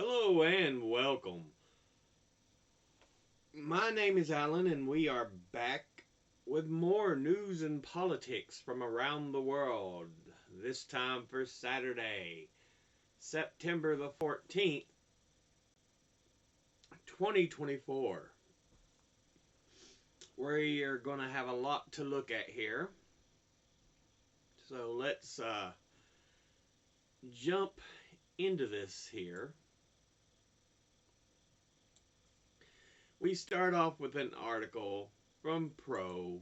Hello and welcome. My name is Alan, and we are back with more news and politics from around the world. This time for Saturday, September the 14th, 2024. We are going to have a lot to look at here. So let's jump into this here. We start off with an article from ProPublica.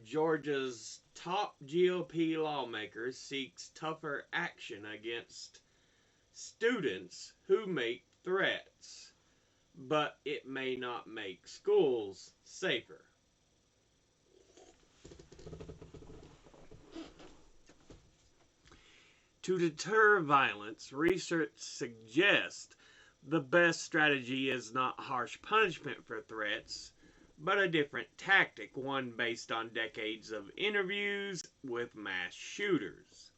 Georgia's top GOP lawmaker seeks tougher action against students who make threats, but it may not make schools safer. To deter violence, research suggests the best strategy is not harsh punishment for threats, but a different tactic, one based on decades of interviews with mass shooters,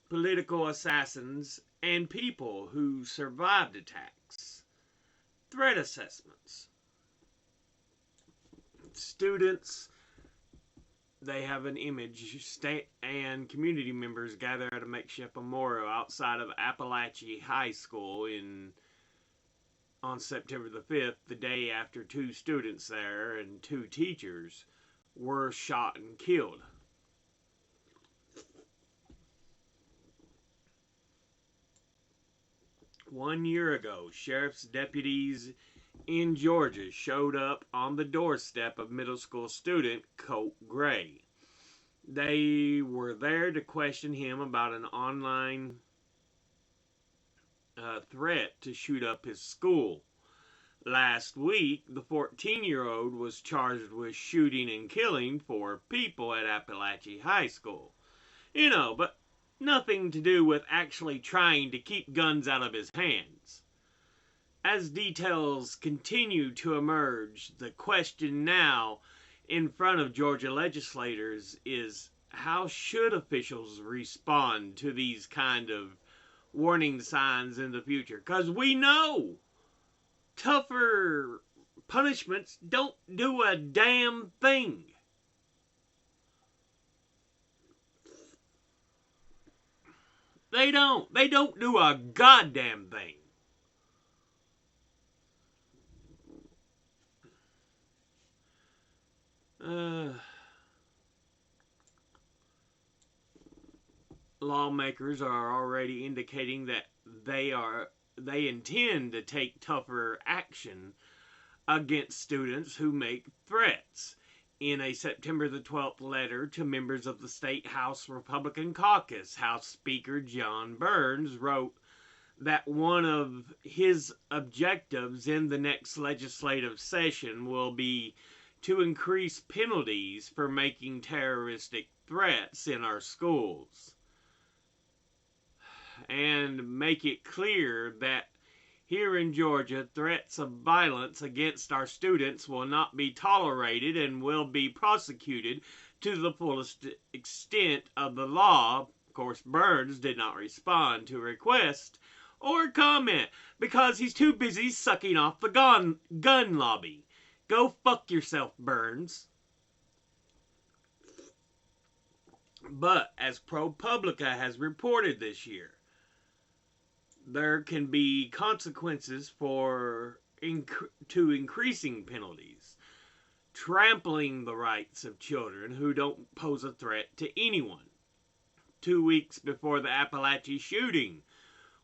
political assassins, and people who survived attacks. Threat assessments. Students, they have an image. State and community members gather at a makeshift memorial outside of Appalachia High School on September the 5th, the day after two students there and two teachers were shot and killed. One year ago, sheriff's deputies in Georgia showed up on the doorstep of middle school student Colt Gray. They were there to question him about an online threat to shoot up his school. Last week, the 14-year-old was charged with shooting and killing 4 people at Appalachia High School. But nothing to do with actually trying to keep guns out of his hands. As details continue to emerge, the question now in front of Georgia legislators is how should officials respond to these kind of warning signs in the future? Because we know tougher punishments don't do a damn thing. They don't. They don't do a goddamn thing. Lawmakers are already indicating that they intend to take tougher action against students who make threats. In a September the 12th letter to members of the State House Republican Caucus, House Speaker John Burns wrote that one of his objectives in the next legislative session will be to increase penalties for making terroristic threats in our schools, and make it clear that here in Georgia, threats of violence against our students will not be tolerated and will be prosecuted to the fullest extent of the law. Of course, Burns did not respond to request or comment because he's too busy sucking off the gun lobby. Go fuck yourself, Burns. But as ProPublica has reported this year, there can be consequences to increasing penalties, trampling the rights of children who don't pose a threat to anyone. 2 weeks before the Appalachia shooting,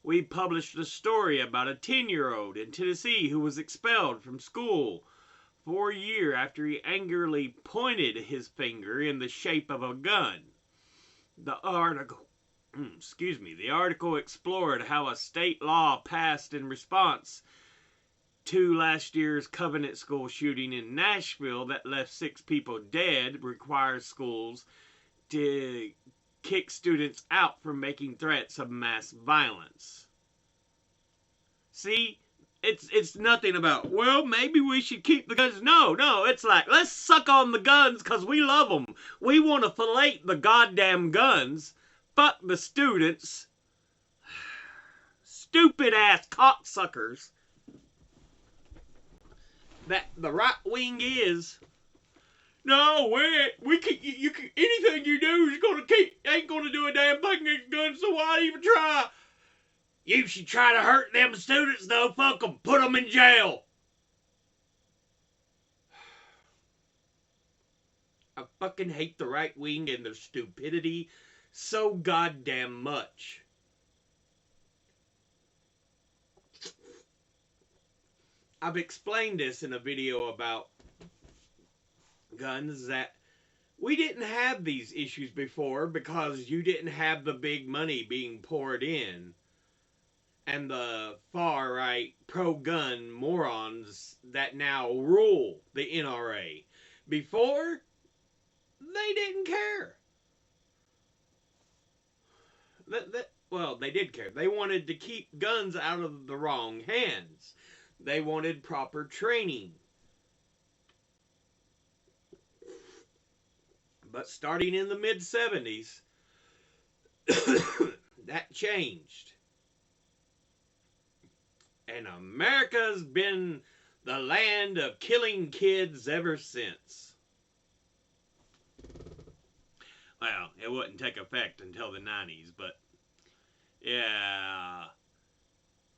we published a story about a 10-year-old in Tennessee who was expelled from school for a year after he angrily pointed his finger in the shape of a gun. The article explored how a state law passed in response to last year's Covenant School shooting in Nashville that left 6 people dead requires schools to kick students out for making threats of mass violence. See, It's nothing about, well, maybe we should keep the guns. No, it's like, let's suck on the guns because we love them. We want to fillet the goddamn guns. Fuck the students. Stupid ass cocksuckers that the right wing is. No, we can, you can, anything you do is gonna ain't gonna do a damn thing against guns, so why even try? You should try to hurt them students, though. Fuck them. Put them in jail. I fucking hate the right wing and their stupidity so goddamn much. I've explained this in a video about guns, that we didn't have these issues before because you didn't have the big money being poured in and the far right pro-gun morons that now rule the NRA. Before, they didn't care. Well, they did care. They wanted to keep guns out of the wrong hands. They wanted proper training. But starting in the mid-70s, that changed. And America's been the land of killing kids ever since. Well, it wouldn't take effect until the 90s, but yeah,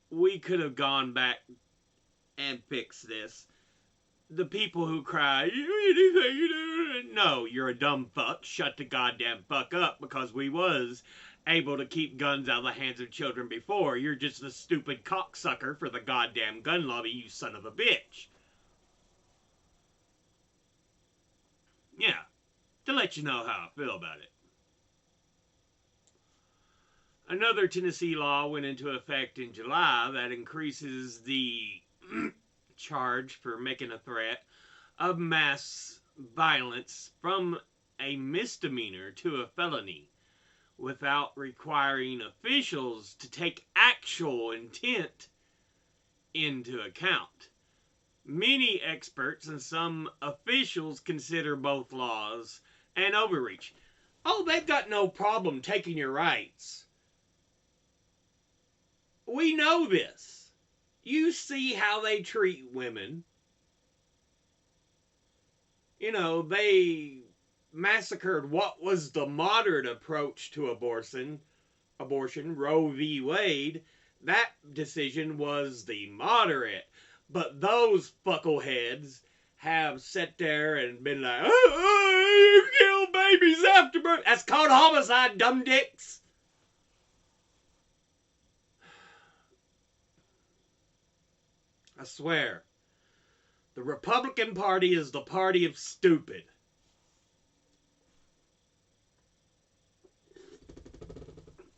we could have gone back and fixed this. The people who cry, anything you do, no, you're a dumb fuck, shut the goddamn fuck up, because we was able to keep guns out of the hands of children before. You're just a stupid cocksucker for the goddamn gun lobby, you son of a bitch. Yeah, to let you know how I feel about it. Another Tennessee law went into effect in July that increases the charge for making a threat of mass violence from a misdemeanor to a felony, without requiring officials to take actual intent into account. Many experts and some officials consider both laws an overreach. Oh, they've got no problem taking your rights. We know this. You see how they treat women. You know, they massacred what was the moderate approach to abortion, Roe v. Wade. That decision was the moderate. But those fuckleheads have sat there and been like, you kill babies after birth. That's called homicide, dumb dicks. I swear, the Republican Party is the party of stupid.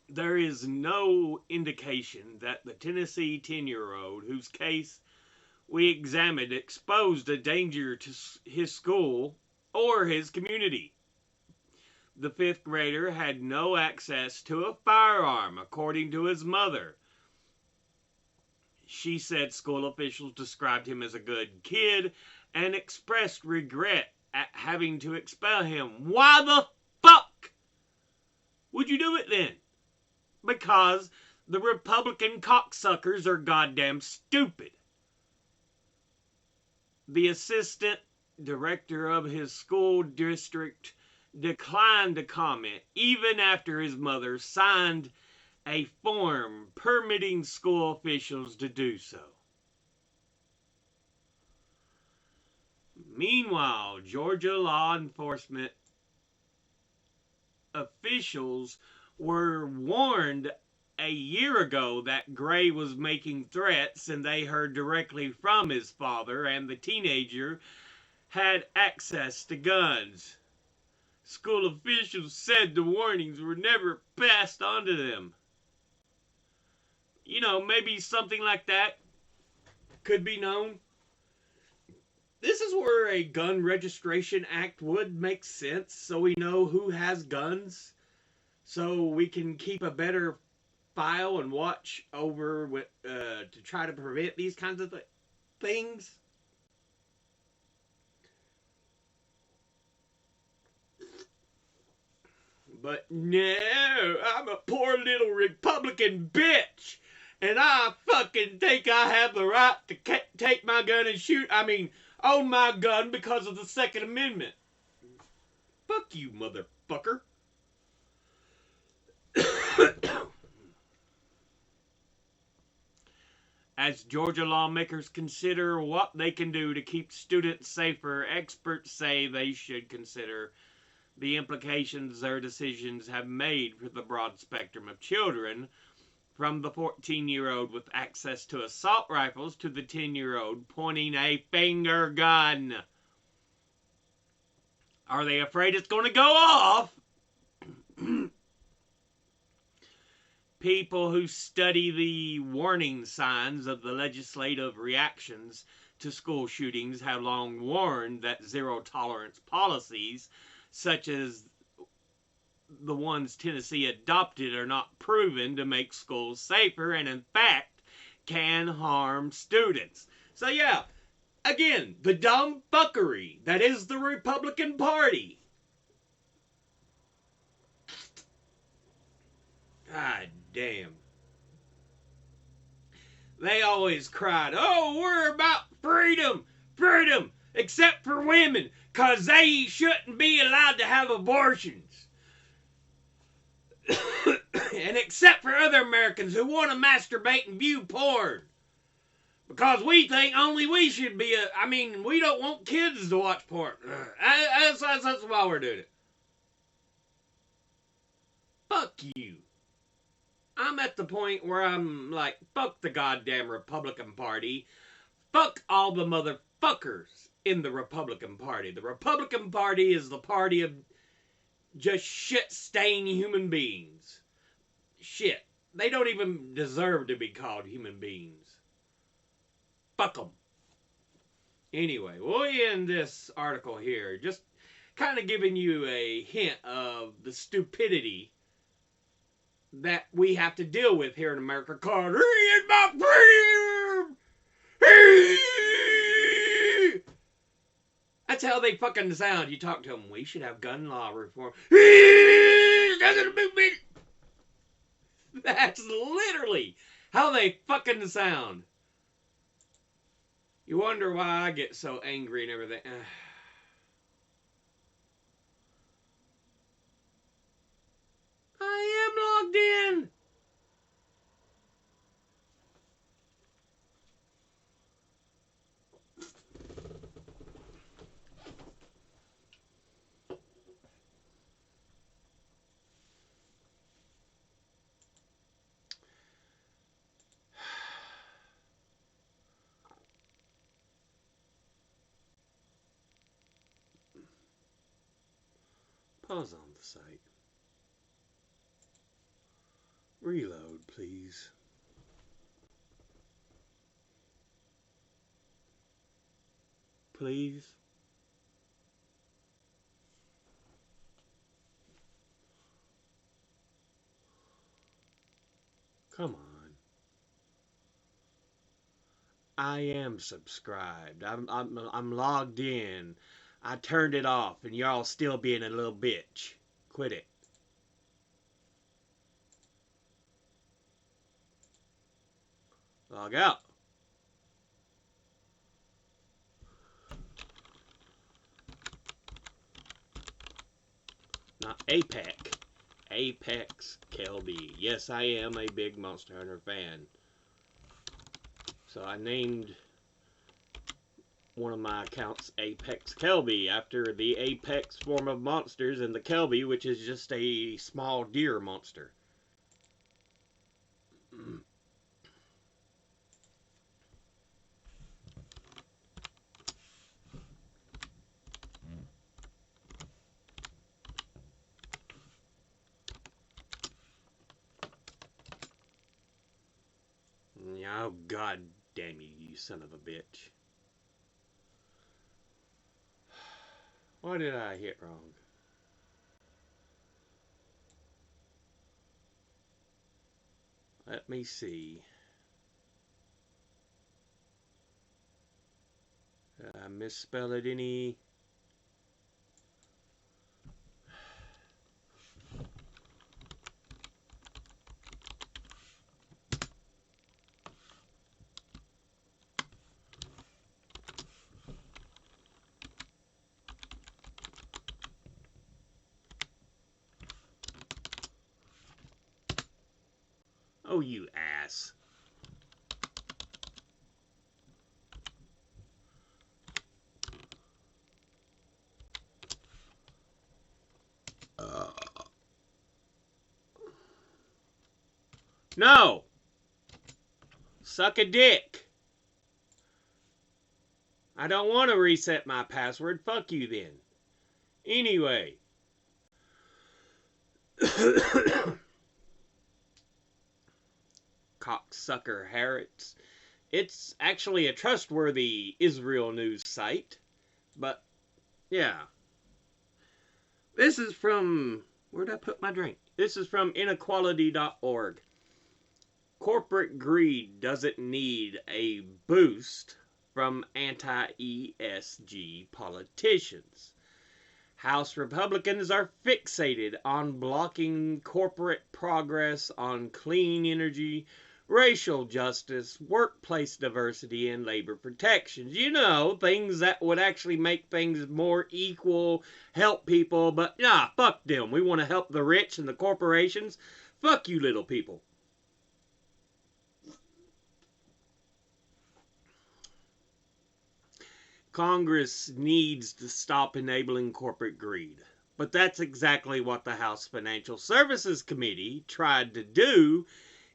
There is no indication that the Tennessee 10-year-old whose case we examined exposed a danger to his school or his community. The 5th grader had no access to a firearm, according to his mother. She said school officials described him as a good kid and expressed regret at having to expel him. Why the fuck would you do it then? Because the Republican cocksuckers are goddamn stupid. The assistant director of his school district declined to comment, even after his mother signed a form permitting school officials to do so. Meanwhile, Georgia law enforcement officials were warned a year ago that Gray was making threats, and they heard directly from his father, and the teenager had access to guns. School officials said the warnings were never passed on to them. You know, maybe something like that could be known. This is where a gun registration act would make sense, so we know who has guns, so we can keep a better file and watch over with, to try to prevent these kinds of things. But no, I'm a poor little Republican bitch, and I fucking think I have the right to take my gun and shoot. I mean, own my gun because of the Second Amendment. Fuck you, motherfucker. As Georgia lawmakers consider what they can do to keep students safer, experts say they should consider the implications their decisions have made for the broad spectrum of children, from the 14-year-old with access to assault rifles to the 10-year-old pointing a finger gun. Are they afraid it's going to go off? People who study the warning signs of the legislative reactions to school shootings have long warned that zero-tolerance policies, such as the ones Tennessee adopted, are not proven to make schools safer and, in fact, can harm students. So, yeah, again, the dumb fuckery that is the Republican Party. God damn. They always cried, oh, we're about freedom, freedom, except for women, because they shouldn't be allowed to have abortions. And except for other Americans who want to masturbate and view porn. Because we think only we should be I mean, we don't want kids to watch porn. That's why we're doing it. Fuck you. I'm at the point where I'm like, fuck the goddamn Republican Party. Fuck all the motherfuckers in the Republican Party. The Republican Party is the party of just shit-stained human beings. Shit. They don't even deserve to be called human beings. Fuck them. Anyway, we'll end this article here. Just kind of giving you a hint of the stupidity that we have to deal with here in America. Called, he is my freedom! That's how they fucking sound. You talk to them, we should have gun law reform. That's literally how they fucking sound. You wonder why I get so angry and everything. I am logged in. Pause on the site. Reload, please. Please. Come on. I am subscribed. I'm logged in. I turned it off, and y'all still being a little bitch. Quit it. Log out. Not APEC. Apex Kelby. Yes, I am a big Monster Hunter fan. So I named one of my accounts Apex Kelby after the apex form of monsters in the Kelby, which is just a small deer monster. Oh, god damn you, you son of a bitch. What did I hit wrong? Let me see. Did I misspell it any? Oh, you ass. No! Suck a dick. I don't want to reset my password. Fuck you then. Anyway. Cocksucker Harrods. It's actually a trustworthy Israel news site. But, yeah. This is from... Where'd I put my drink? This is from inequality.org. Corporate greed doesn't need a boost from anti-ESG politicians. House Republicans are fixated on blocking corporate progress on clean energy, racial justice, workplace diversity, and labor protections. You know, things that would actually make things more equal, help people, but nah, fuck them. We want to help the rich and the corporations. Fuck you little people. Congress needs to stop enabling corporate greed. But that's exactly what the House Financial Services Committee tried to do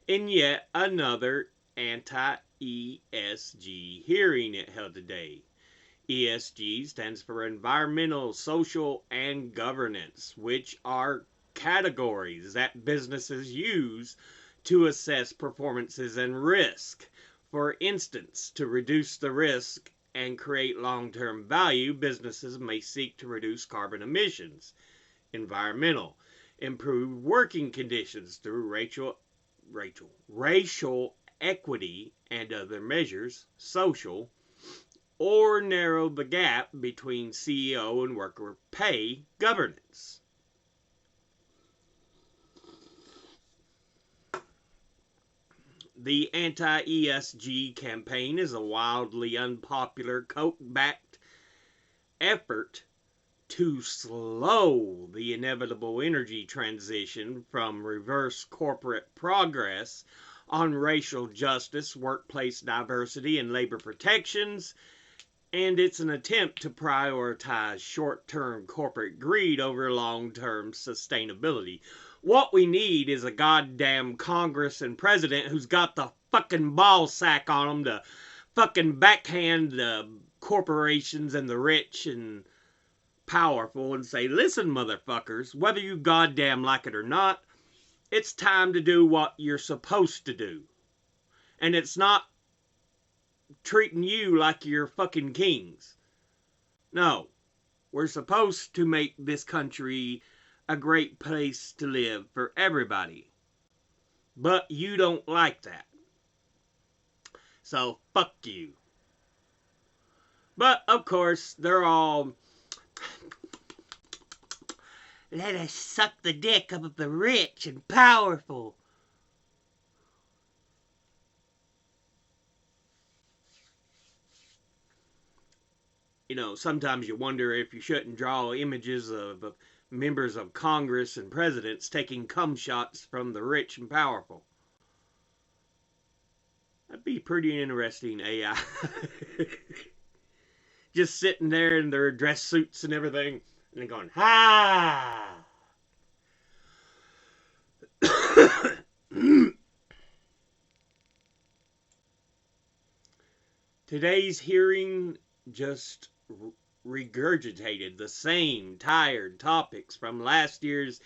in yet another anti-ESG hearing it held today. ESG stands for environmental, social, and governance, which are categories that businesses use to assess performances and risk. For instance, to reduce the risk and create long-term value, businesses may seek to reduce carbon emissions. Environmental, improve working conditions through racial equity and other measures. Social, or narrow the gap between CEO and worker pay. Governance. The anti-ESG campaign is a wildly unpopular Koch-backed effort to slow the inevitable energy transition from reverse corporate progress on racial justice, workplace diversity, and labor protections, and it's an attempt to prioritize short-term corporate greed over long-term sustainability. What we need is a goddamn Congress and president who's got the fucking ball sack on them to fucking backhand the corporations and the rich and powerful and say, listen, motherfuckers, whether you goddamn like it or not, it's time to do what you're supposed to do. And it's not treating you like you're fucking kings. No, we're supposed to make this country a great place to live for everybody. But you don't like that. So fuck you. But of course, they're all, let us suck the dick of the rich and powerful. You know, sometimes you wonder if you shouldn't draw images of members of Congress and presidents taking cum shots from the rich and powerful. That'd be pretty interesting, AI. Just sitting there in their dress suits and everything, and going, ha! Today's hearing just regurgitated the same tired topics from last year's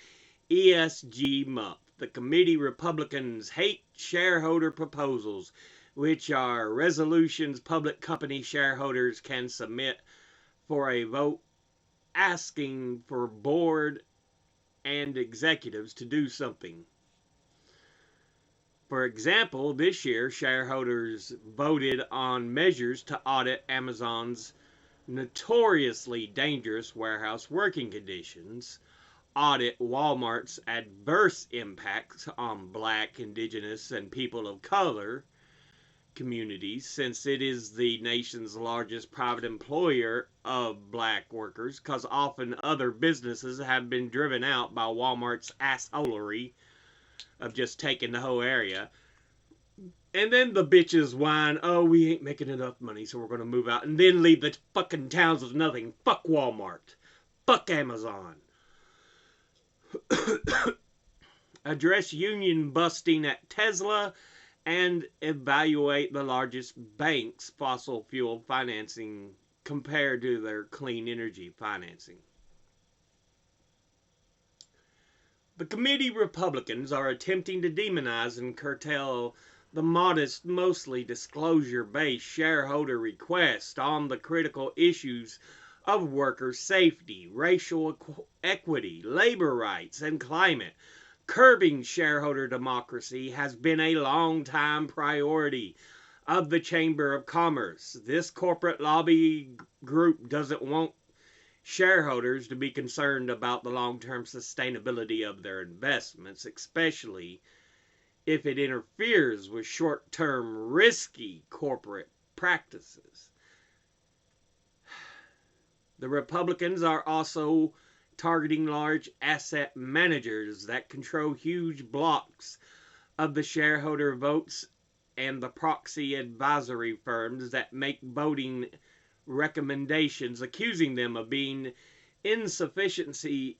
ESG month. The committee Republicans hate shareholder proposals, which are resolutions public company shareholders can submit for a vote asking for board and executives to do something. For example, this year shareholders voted on measures to audit Amazon's notoriously dangerous warehouse working conditions, audit Walmart's adverse impacts on Black, Indigenous, and people of color communities, since it is the nation's largest private employer of Black workers, because often other businesses have been driven out by Walmart's assholery of just taking the whole area. And then the bitches whine, oh, we ain't making enough money, so we're going to move out. And then leave the fucking towns with nothing. Fuck Walmart. Fuck Amazon. Address union busting at Tesla and evaluate the largest banks' fossil fuel financing compared to their clean energy financing. The committee Republicans are attempting to demonize and curtail the modest, mostly disclosure-based shareholder request on the critical issues of worker safety, racial equity, labor rights, and climate. Curbing shareholder democracy has been a long-time priority of the Chamber of Commerce. This corporate lobby group doesn't want shareholders to be concerned about the long-term sustainability of their investments, especially if it interferes with short-term risky corporate practices. The Republicans are also targeting large asset managers that control huge blocks of the shareholder votes and the proxy advisory firms that make voting recommendations, accusing them of being insufficiently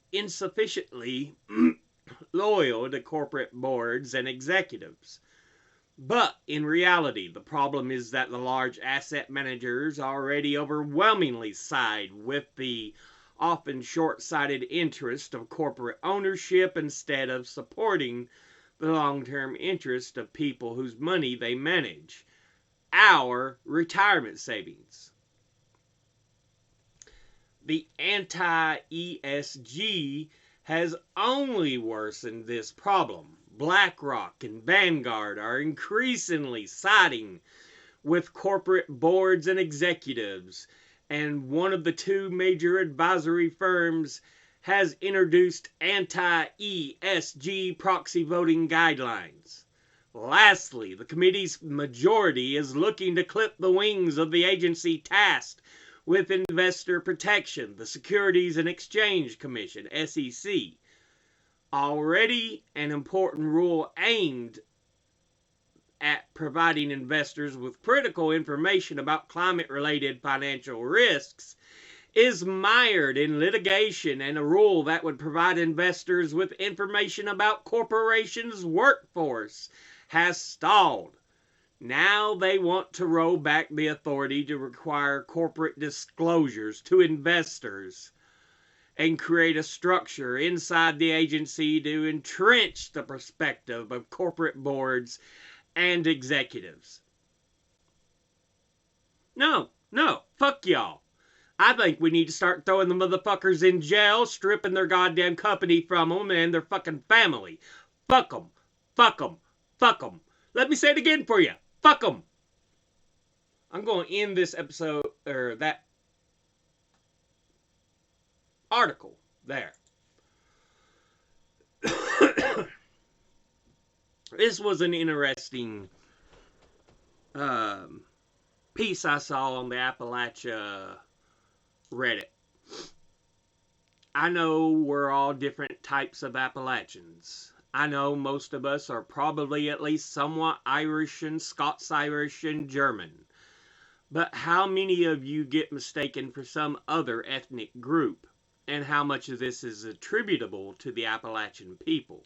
loyal to corporate boards and executives. But in reality, the problem is that the large asset managers already overwhelmingly side with the often short-sighted interest of corporate ownership instead of supporting the long-term interest of people whose money they manage, our retirement savings. The anti-ESG has only worsened this problem. BlackRock and Vanguard are increasingly siding with corporate boards and executives, and one of the two major advisory firms has introduced anti-ESG proxy voting guidelines. Lastly, the committee's majority is looking to clip the wings of the agency tasked with investor protection, the Securities and Exchange Commission, SEC. Already an important rule aimed at providing investors with critical information about climate-related financial risks is mired in litigation, and a rule that would provide investors with information about corporations' workforce has stalled. Now they want to roll back the authority to require corporate disclosures to investors and create a structure inside the agency to entrench the perspective of corporate boards and executives. No, fuck y'all. I think we need to start throwing the motherfuckers in jail, stripping their goddamn company from them and their fucking family. Fuck them. Fuck them. Fuck them. Let me say it again for you. Fuck them. I'm going to end this episode, or that article there. This was an interesting piece I saw on the Appalachia Reddit. I know we're all different types of Appalachians. I know most of us are probably at least somewhat Irish and Scots-Irish and German. But how many of you get mistaken for some other ethnic group? And how much of this is attributable to the Appalachian people?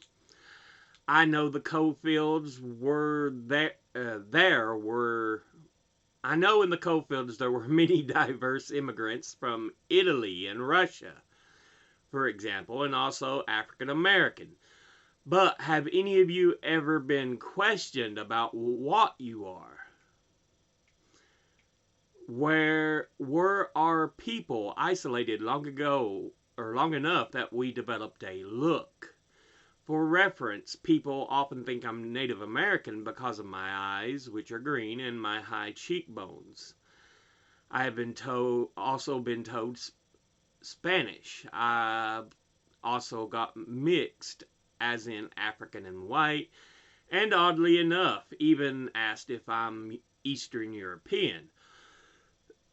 I know the coal fields were I know in the coal fields there were many diverse immigrants from Italy and Russia, for example, and also African American. But have any of you ever been questioned about what you are? Where were our people isolated long ago, or long enough that we developed a look For reference, people often think I'm Native American because of my eyes, which are green, and my high cheekbones. I have also been told Spanish. I've also got mixed, as in African and white, and oddly enough, even asked if I'm Eastern European.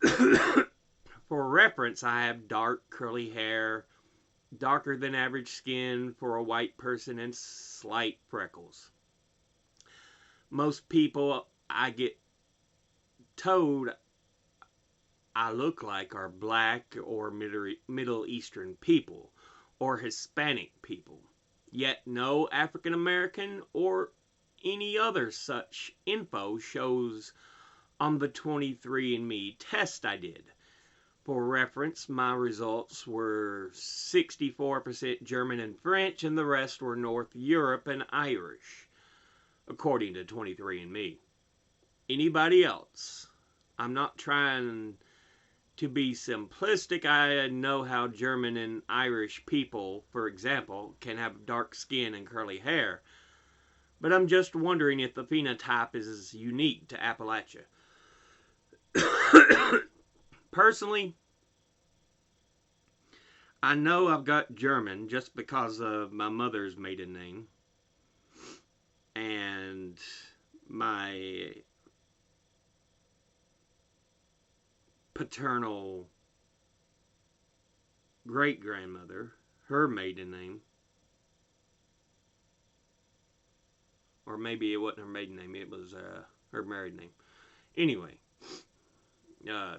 For reference, I have dark curly hair, darker than average skin for a white person, and slight freckles. Most people I get told I look like are black or Middle Eastern people or Hispanic people. Yet no African American or any other such info shows on the 23andMe test I did. For reference, my results were 64% German and French, and the rest were North Europe and Irish, according to 23andMe. Anybody else? I'm not trying to be simplistic. I know how German and Irish people, for example, can have dark skin and curly hair, but I'm just wondering if the phenotype is unique to Appalachia. Personally, I know I've got German just because of my mother's maiden name and my paternal great-grandmother, her maiden name. Or maybe it wasn't her maiden name, it was her married name. Anyway,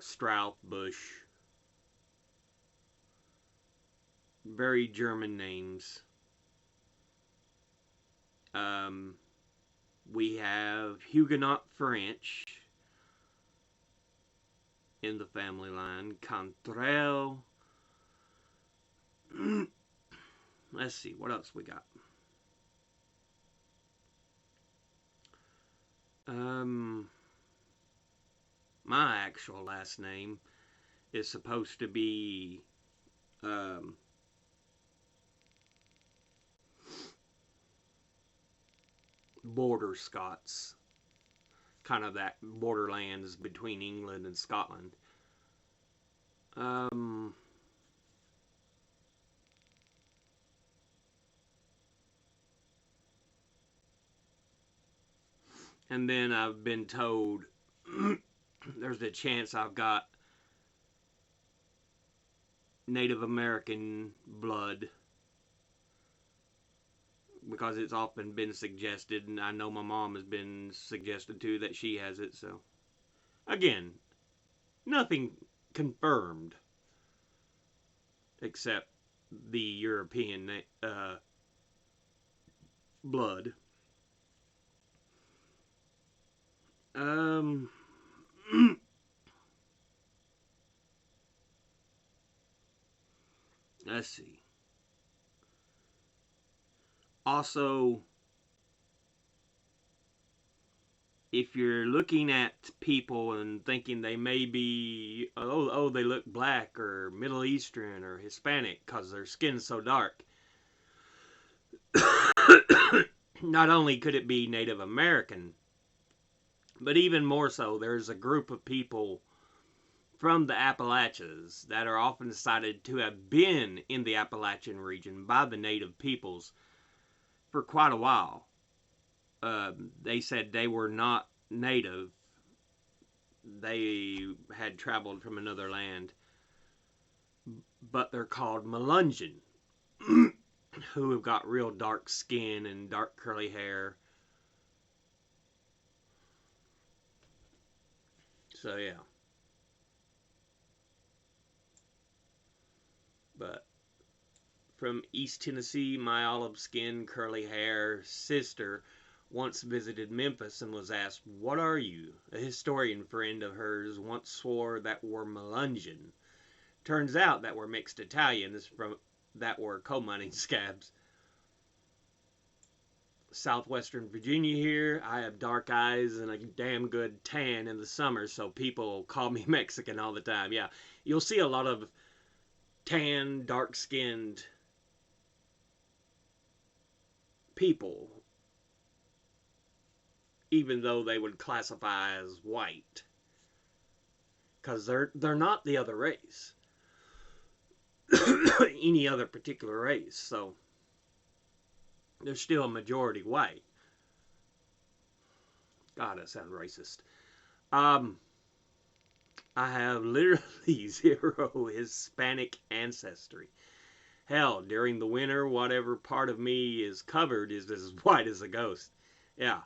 Strauss, Bush, very German names. We have Huguenot French in the family line. Cantrell. Let's see, what else we got? My actual last name is supposed to be Border Scots, kind of that borderlands between England and Scotland. And then I've been told there's a chance I've got Native American blood, because it's often been suggested, and I know my mom has been suggested too that she has it. So again, nothing confirmed except the European blood. Let's see. Also, if you're looking at people and thinking they may be, they look black or Middle Eastern or Hispanic because their skin's so dark, not only could it be Native American, but even more so, there's a group of people from the Appalachians that are often cited to have been in the Appalachian region by the native peoples for quite a while. They said they were not native. They had traveled from another land. But they're called Melungeon, who have got real dark skin and dark curly hair. So, yeah. But from East Tennessee, my olive-skinned, curly hair sister once visited Memphis and was asked, "What are you?" A historian friend of hers once swore that were Melungeon. Turns out that were mixed Italians from that were coal mining scabs. Southwestern Virginia here. I have dark eyes and a damn good tan in the summer, so people call me Mexican all the time. Yeah, you'll see a lot of tan, dark-skinned people, even though they would classify as white, because they're not the other race, any other particular race. So they're still a majority white. God, that sounds racist. I have literally zero Hispanic ancestry. Hell, during the winter, whatever part of me is covered is as white as a ghost. Yeah.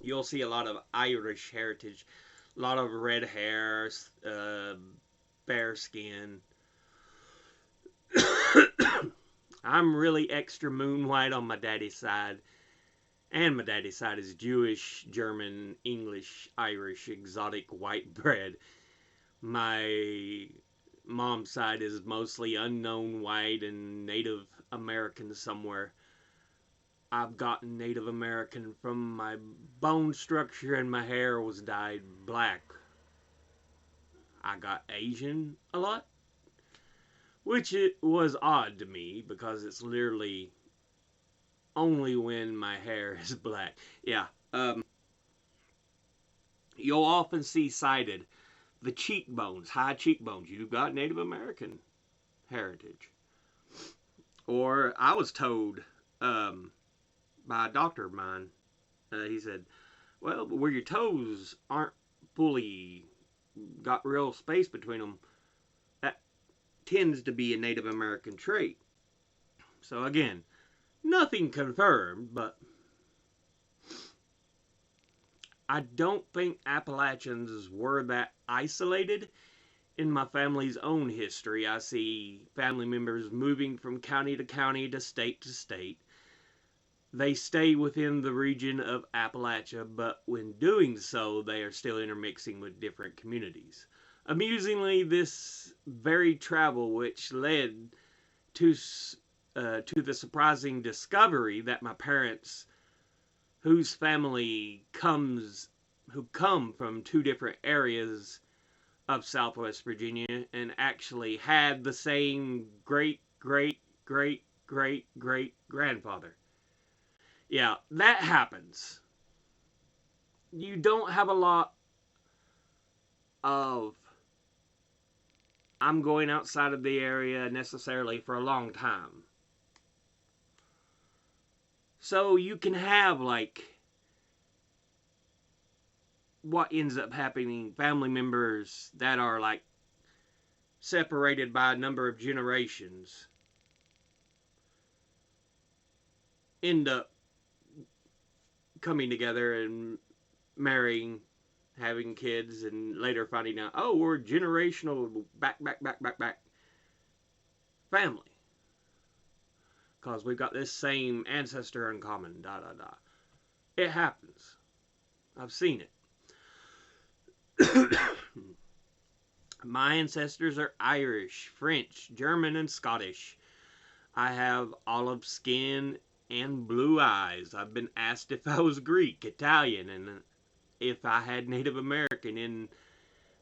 You'll see a lot of Irish heritage, a lot of red hair, fair skin. I'm really extra moon white on my daddy's side. And my daddy's side is Jewish, German, English, Irish, exotic, white bread. My mom's side is mostly unknown white and Native American somewhere. I've gotten Native American from my bone structure and my hair was dyed black. I got Asian a lot, which it was odd to me because it's literally only when my hair is black. Yeah. You'll often see cited the cheekbones, high cheekbones. You've got Native American heritage. Or I was told by a doctor of mine, he said, well, where your toes aren't fully got real space between them, that tends to be a Native American trait. So again, nothing confirmed, but I don't think Appalachians were that isolated. In my family's own history, I see family members moving from county to county to state. They stay within the region of Appalachia, but when doing so, they are still intermixing with different communities. Amusingly, this varied travel, which led to the surprising discovery that my parents, who come from two different areas of Southwest Virginia and actually had the same great grandfather. Yeah, that happens. You don't have a lot of I'm going outside of the area necessarily for a long time. So you can have like what ends up happening, family members that are like separated by a number of generations end up coming together and marrying, having kids, and later finding out, oh, we're generational back family. Because we've got this same ancestor in common, It happens. I've seen it. My ancestors are Irish, French, German, and Scottish. I have olive skin and blue eyes. I've been asked if I was Greek, Italian, and if I had Native American in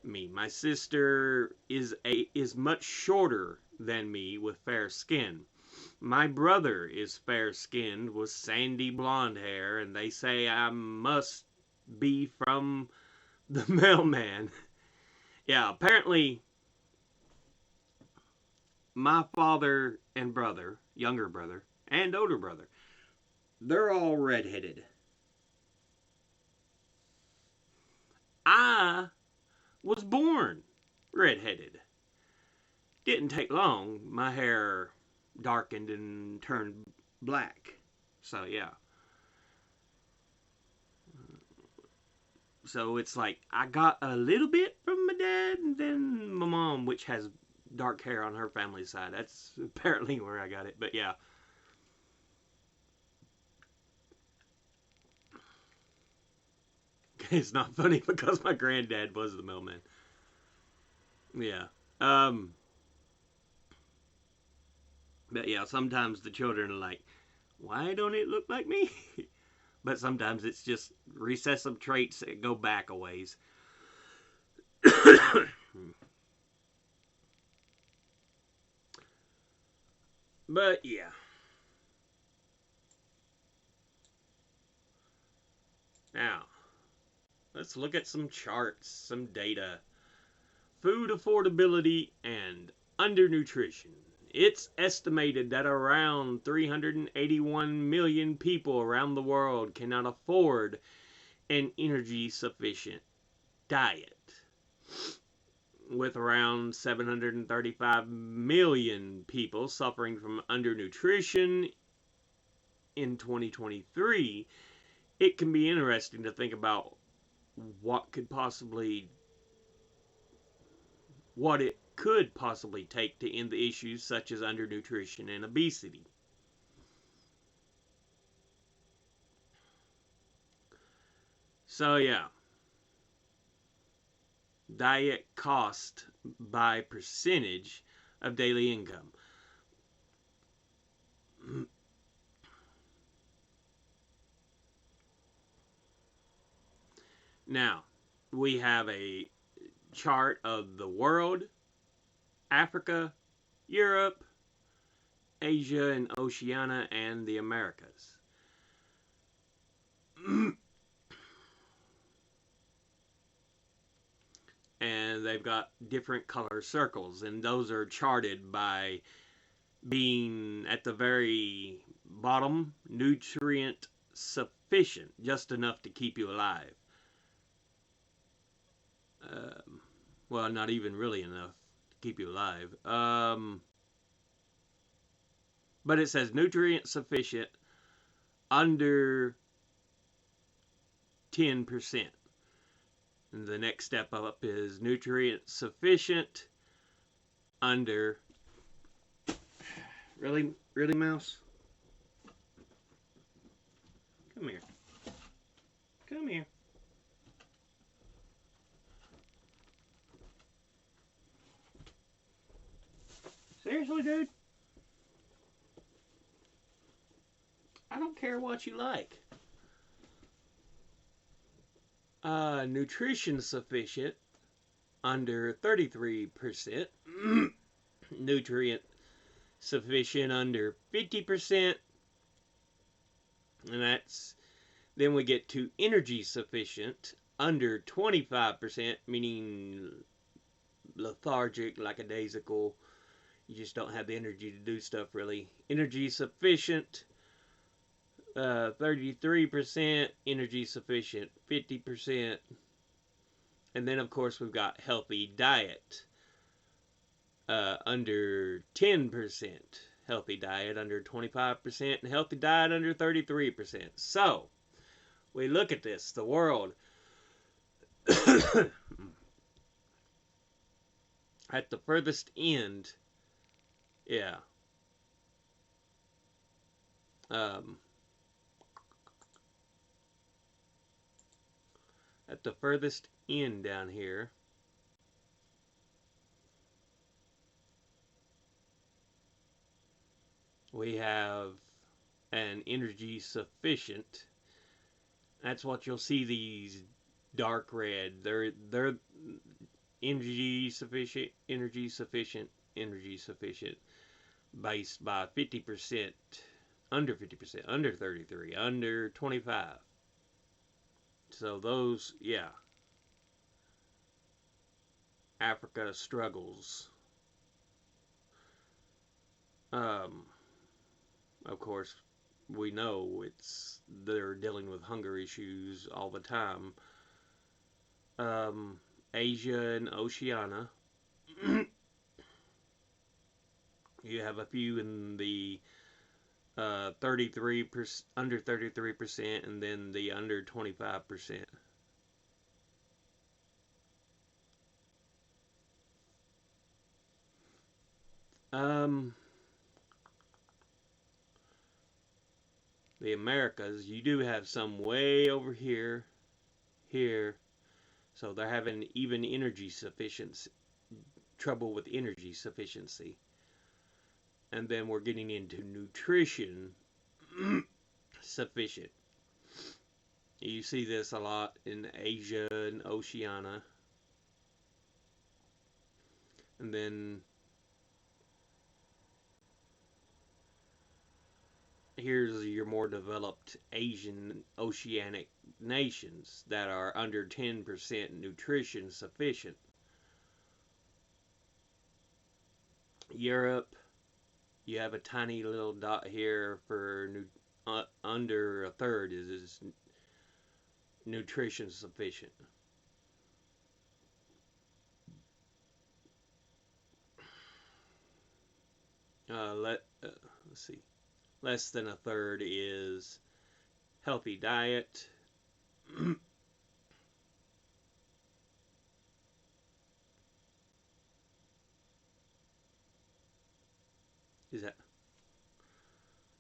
me. My sister is much shorter than me with fair skin. My brother is fair-skinned with sandy blonde hair, and they say I must be from the mailman. Yeah, apparently my father and brother, younger brother, and older brother, they're all redheaded. I was born redheaded. Didn't take long. My hair darkened and turned black. So, yeah. So it's like I got a little bit from my dad, and then my mom, which has dark hair on her family side. That's apparently where I got it. But yeah. It's not funny because my granddad was the mailman. Yeah. But yeah, sometimes the children are like, why don't it look like me? But sometimes it's just recessive traits that go back a ways. But yeah. Now, let's look at some charts, some data. Food affordability and undernutrition. It's estimated that around 381 million people around the world cannot afford an energy sufficient diet, with around 735 million people suffering from undernutrition in 2023. It can be interesting to think about what it could possibly take to end the issues such as undernutrition and obesity. So yeah, diet cost by percentage of daily income. Now, we have a chart of the world, Africa, Europe, Asia and Oceania, and the Americas. And they've got different color circles, and those are charted by being at the very bottom, nutrient sufficient, just enough to keep you alive. Well, not even really enough to keep you alive. But it says nutrient sufficient under 10%. And the next step up is nutrient sufficient under. Really, mouse? Come here. Come here. Seriously, dude? I don't care what you like. Nutrition sufficient under 33%. Nutrient sufficient under 50%. And then we get to energy sufficient under 25%, meaning lethargic, lackadaisical. You just don't have the energy to do stuff really. Energy sufficient, 33%. Energy sufficient, 50%. And then, of course, we've got healthy diet, under 10%. Healthy diet under 25%. And healthy diet under 33%. So, we look at this. The world at the furthest end, yeah. At the furthest end down here, we have an energy sufficient. That's what you'll see, these dark red. They're energy sufficient, energy sufficient, energy sufficient, based by 50%, under 50%, under 33, under 25. So those, yeah. Africa struggles. Of course, we know they're dealing with hunger issues all the time. Asia and Oceania. You have a few in the 33%, under 33%, and then the under 25%. The Americas, you do have some way over here, here, so they're having even energy sufficiency, trouble with energy sufficiency. And then we're getting into nutrition sufficient. You see this a lot in Asia and Oceania. And then here's your more developed Asian oceanic nations that are under 10% nutrition sufficient. Europe, you have a tiny little dot here for under a third is nutrition sufficient. Let's see. Less than a third is healthy diet. Is that?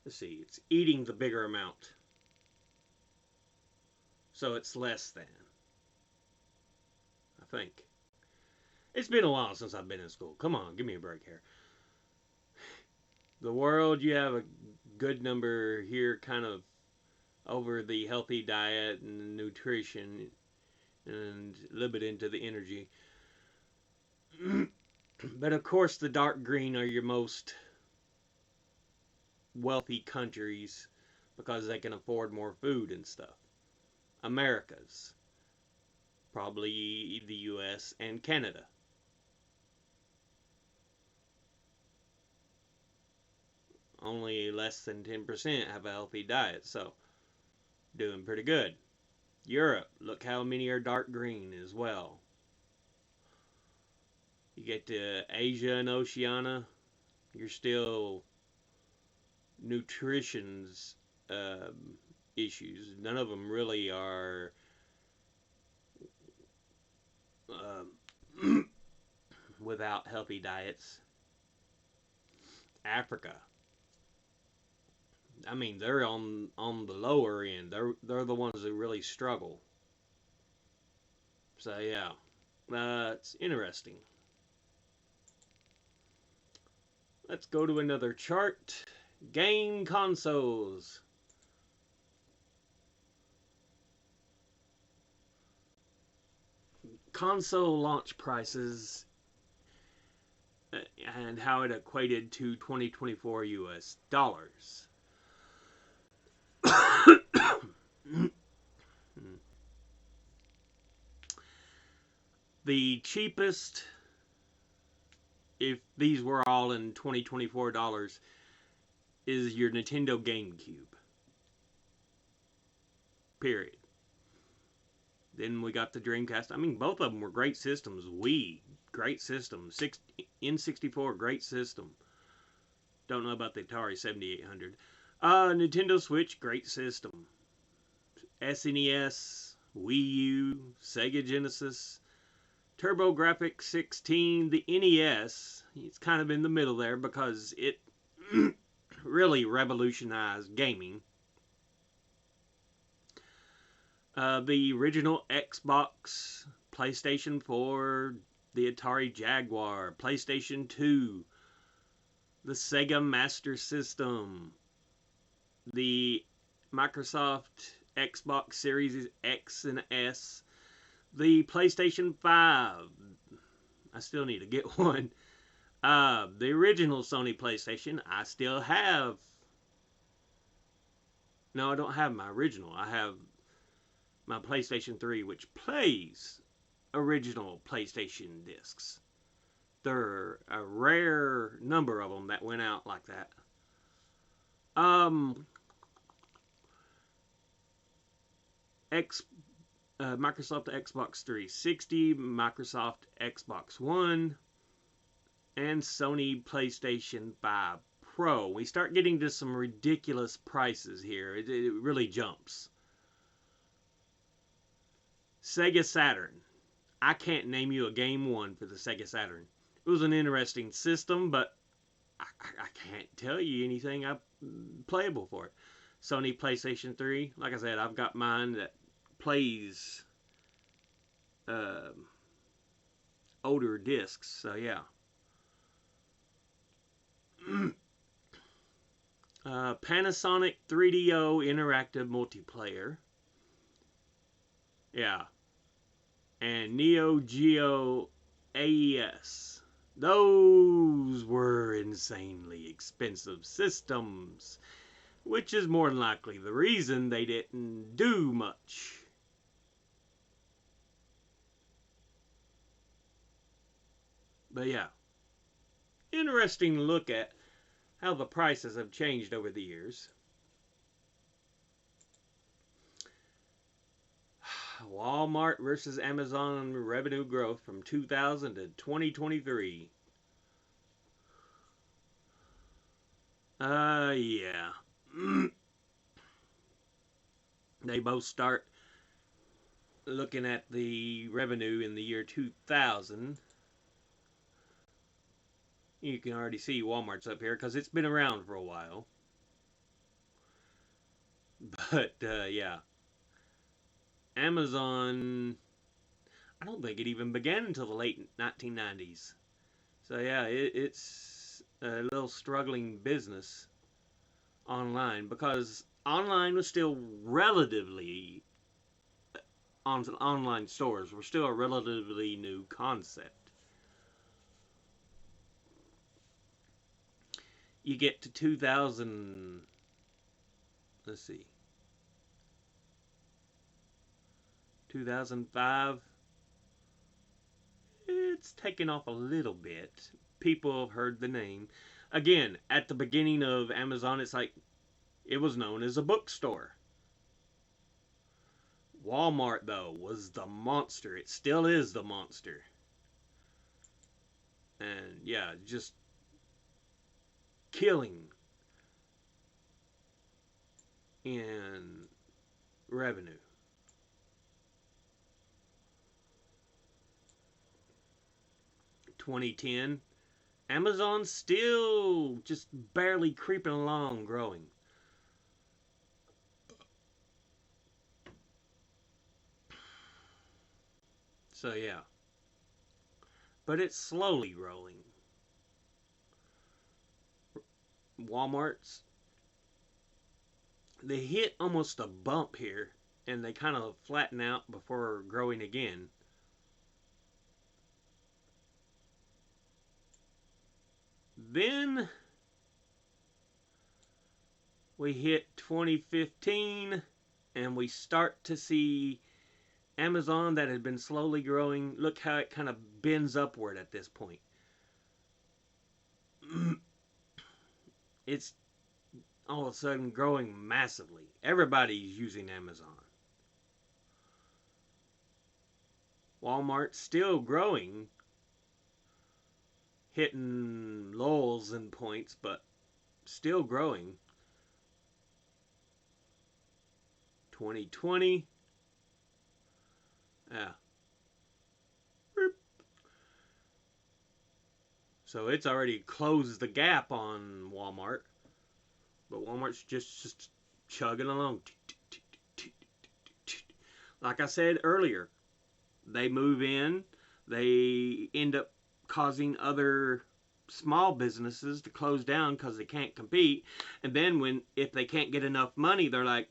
Let's see. It's eating the bigger amount. So it's less than. I think. It's been a while since I've been in school. Come on, give me a break here. The world, you have a good number here, kind of over the healthy diet and nutrition, and a little bit into the energy. But of course, the dark green are your most wealthy countries because they can afford more food and stuff. America's, probably the US and Canada. Only less than 10% have a healthy diet, so doing pretty good. Europe, look how many are dark green as well. You get to Asia and Oceania, you're still nutrition's issues. None of them really are without healthy diets. Africa, I mean, they're on the lower end. They're the ones that really struggle. So yeah, it's interesting. Let's go to another chart. Game consoles. Console launch prices and how it equated to 2024 US dollars. The cheapest, if these were all in 2024 dollars, is your Nintendo GameCube. Period. Then we got the Dreamcast. I mean, both of them were great systems. Wii, great system. N64, great system. Don't know about the Atari 7800. Nintendo Switch, great system. SNES, Wii U, Sega Genesis, TurboGrafx 16, the NES. It's kind of in the middle there because it really revolutionized gaming. The original Xbox, PlayStation 4, the Atari Jaguar, PlayStation 2, the Sega Master System, the Microsoft Xbox Series X and S, the PlayStation 5. I still need to get one. The original Sony PlayStation, I still have. No, I don't have my original. I have my PlayStation 3, which plays original PlayStation discs. There are a rare number of them that went out like that. Microsoft Xbox 360, Microsoft Xbox One, and Sony PlayStation 5 Pro. We start getting to some ridiculous prices here. It really jumps. Sega Saturn. I can't name you a game one for the Sega Saturn. It was an interesting system, but I can't tell you anything playable for it. Sony PlayStation 3. Like I said, I've got mine that plays older discs, so yeah. Panasonic 3DO interactive multiplayer. Yeah. And Neo Geo AES. Those were insanely expensive systems. which is more than likely the reason they didn't do much. But yeah, interesting look at how the prices have changed over the years. Walmart versus Amazon revenue growth from 2000 to 2023. Yeah. They both start looking at the revenue in the year 2000. You can already see Walmart's up here because it's been around for a while. But yeah, Amazon, I don't think it even began until the late 1990s. So yeah, it's a little struggling business online because online was still relatively online stores were still a relatively new concept. You get to 2000, let's see, 2005, it's taken off a little bit. People have heard the name. Again, at the beginning of Amazon, it's like it was known as a bookstore. Walmart, though, was the monster. It still is the monster. And yeah, just killing in revenue. 2010, Amazon's still just barely creeping along, growing. So yeah, but it's slowly growing. Walmart's, they hit almost a bump here and they kind of flatten out before growing again. Then we hit 2015 and we start to see Amazon that had been slowly growing. Look how it kind of bends upward at this point. It's all of a sudden growing massively. Everybody's using Amazon. Walmart's still growing, hitting lulls and points, but still growing. 2020. Yeah. So it's already closed the gap on Walmart. But Walmart's just chugging along. Like I said earlier, they move in, they end up causing other small businesses to close down because they can't compete. And then if they can't get enough money, they're like,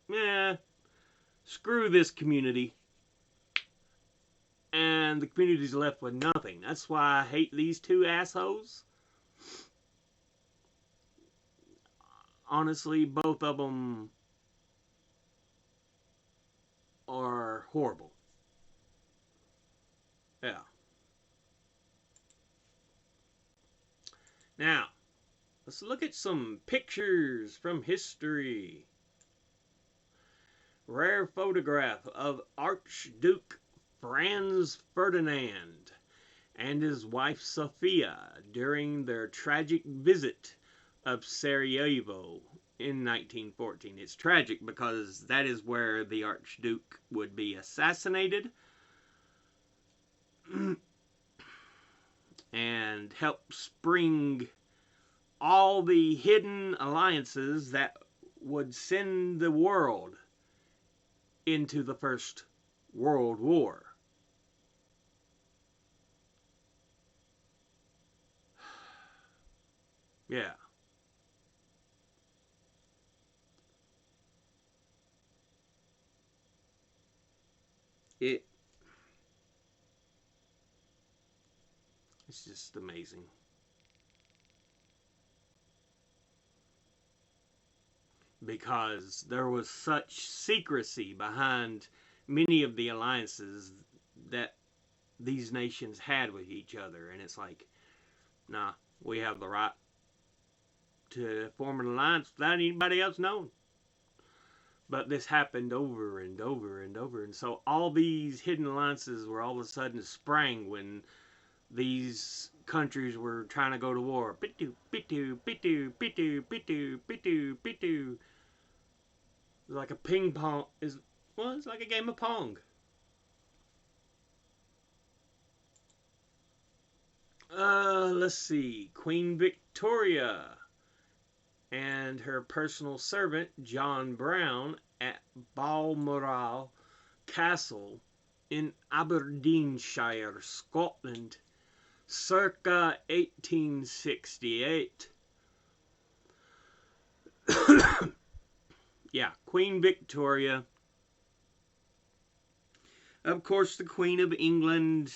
screw this community. And the community's left with nothing. That's why I hate these two assholes. Honestly, both of them are horrible. Yeah. Now, let's look at some pictures from history. Rare photograph of Archduke Franz Ferdinand and his wife Sophia during their tragic visit of Sarajevo in 1914. It's tragic because that is where the Archduke would be assassinated and help spring all the hidden alliances that would send the world into the First World War. Yeah. It's just amazing. because there was such secrecy behind many of the alliances that these nations had with each other. And it's like, nah, we have the right to form an alliance without anybody else knowing. But this happened over and over and over. And so all these hidden alliances were all of a sudden sprang when these countries were trying to go to war. Pitu, pitu, pitu, pitu, pitu, pitu, pitu. It's like a ping pong. Well, it's like a game of pong. Let's see. Queen Victoria and her personal servant, John Brown, at Balmoral Castle in Aberdeenshire, Scotland, circa 1868. Yeah, Queen Victoria. Of course, the Queen of England,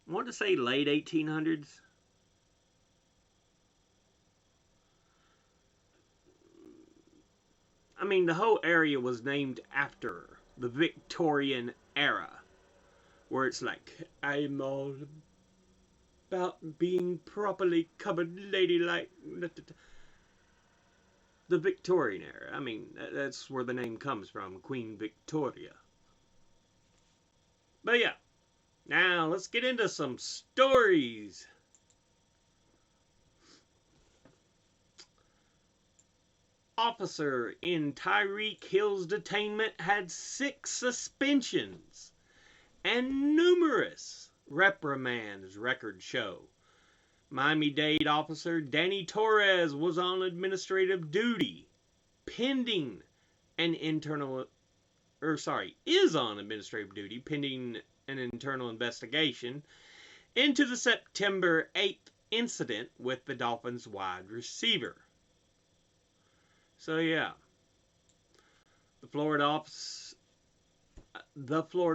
I want to say late 1800s. I mean, the whole area was named after the Victorian era, where it's like, I'm all about being properly covered ladylike. The Victorian era. I mean, that's where the name comes from, Queen Victoria. But yeah, now let's get into some stories. Officer in Tyreek Hill's detainment had 6 suspensions and numerous reprimands, records show. Miami-Dade officer Danny Torres was on administrative duty pending an is on administrative duty pending an internal investigation into the September 8th incident with the Dolphins wide receiver. So yeah, the Florida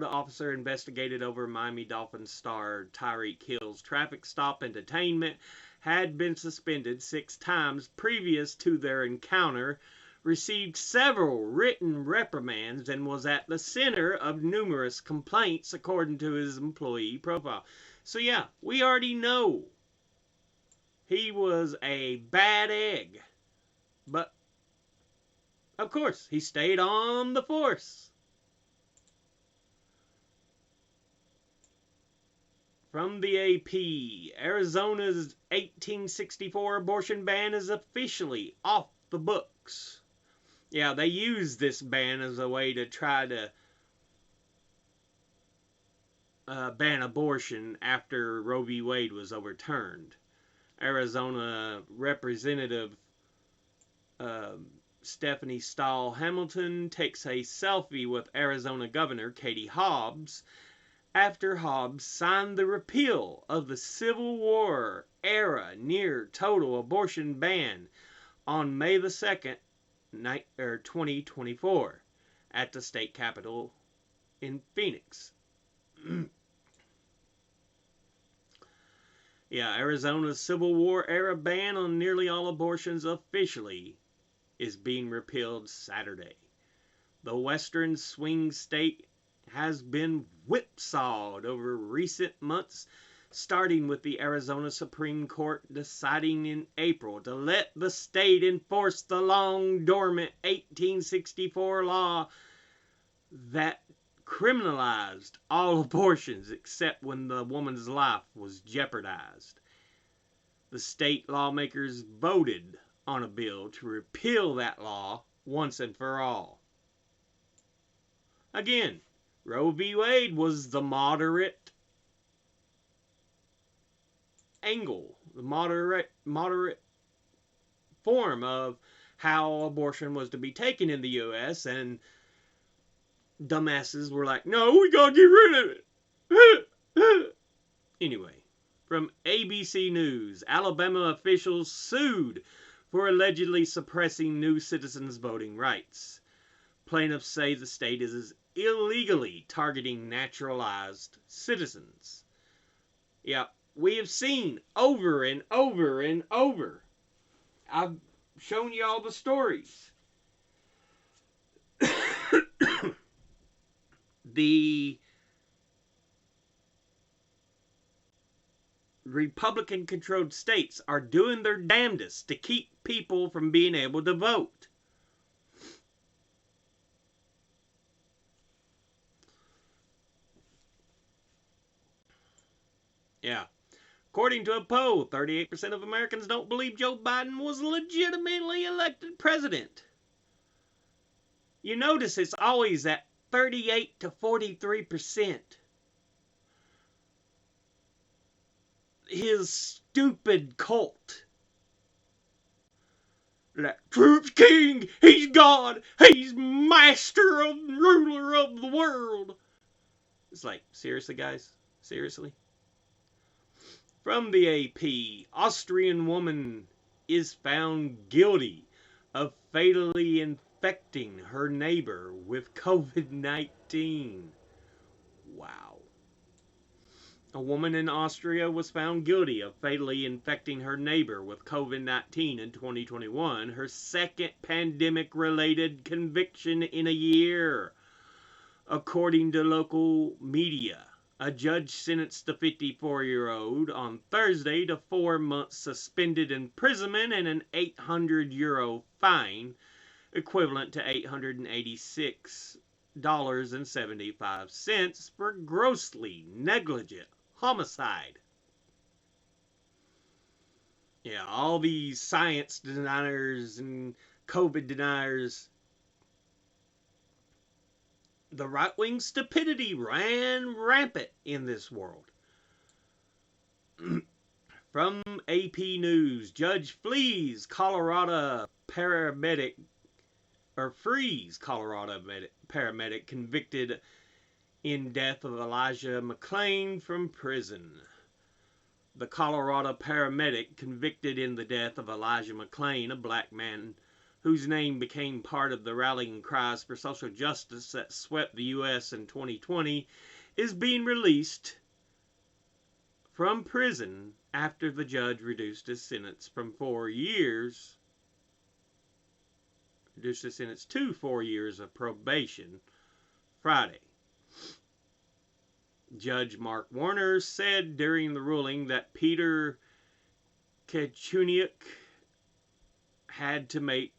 officer investigated over Miami Dolphins star Tyreek Hill's traffic stop and detainment had been suspended 6 times previous to their encounter, received several written reprimands, and was at the center of numerous complaints according to his employee profile. So yeah, we already know he was a bad egg. But of course, he stayed on the force. From the AP, Arizona's 1864 abortion ban is officially off the books. Yeah, they used this ban as a way to try to ban abortion after Roe v. Wade was overturned. Arizona Representative Stephanie Stahl Hamilton takes a selfie with Arizona Governor Katie Hobbs after Hobbs signed the repeal of the Civil War era near total abortion ban on May the 2nd, 2024 at the state capitol in Phoenix. Yeah, Arizona's Civil War era ban on nearly all abortions officially is being repealed Saturday. The western swing state has been whipsawed over recent months, starting with the Arizona Supreme Court deciding in April to let the state enforce the long dormant 1864 law that criminalized all abortions except when the woman's life was jeopardized. The state lawmakers voted on a bill to repeal that law once and for all. Again, Roe v. Wade was the moderate angle, the moderate form of how abortion was to be taken in the U.S., and dumbasses were like, no, we gotta get rid of it. Anyway, from ABC News, Alabama officials sued for allegedly suppressing new citizens' voting rights. Plaintiffs say the state is illegally targeting naturalized citizens. Yeah, we have seen over and over and over. I've shown you all the stories the Republican-controlled states are doing their damnedest to keep people from being able to vote. Yeah. According to a poll, 38% of Americans don't believe Joe Biden was legitimately elected president. You notice it's always at 38 to 43%. His stupid cult. Like, Trump's king, he's God, he's master of ruler of the world. It's like, seriously, guys? Seriously? From the AP, Austrian woman is found guilty of fatally infecting her neighbor with COVID-19. Wow. A woman in Austria was found guilty of fatally infecting her neighbor with COVID-19 in 2021, her second pandemic-related conviction in a year. According to local media, a judge sentenced the 54-year-old on Thursday to 4 months suspended imprisonment and an €800 fine, equivalent to $886.75 for grossly negligent homicide. Yeah, all these science deniers and COVID deniers. The right-wing stupidity ran rampant in this world. From AP News, judge frees Colorado paramedic convicted in death of Elijah McClain from prison. The Colorado paramedic convicted in the death of Elijah McClain, a black man whose name became part of the rallying cries for social justice that swept the U.S. in 2020, is being released from prison after the judge reduced his sentence from 4 years, to 4 years of probation Friday. Judge Mark Warner said during the ruling that Peter Kachuniuk had to make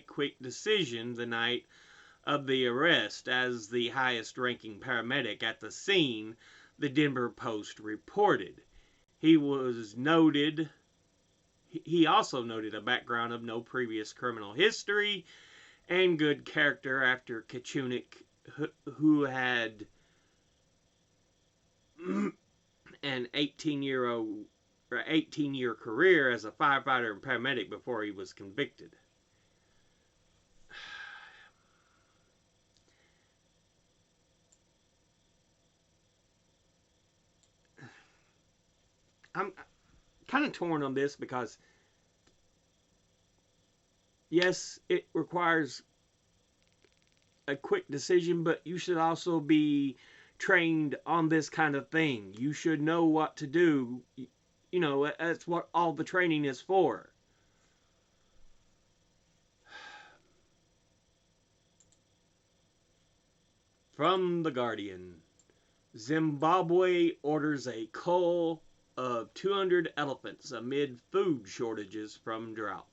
quick decisions the night of the arrest as the highest-ranking paramedic at the scene, the Denver Post reported. He also noted a background of no previous criminal history and good character after Kachuniuk, who had an 18-year career as a firefighter and paramedic before he was convicted. I'm kind of torn on this because, yes, it requires a quick decision, but you should also be trained on this kind of thing. You should know what to do. You know, that's what all the training is for. From The Guardian, Zimbabwe orders a cull of 200 elephants amid food shortages from drought.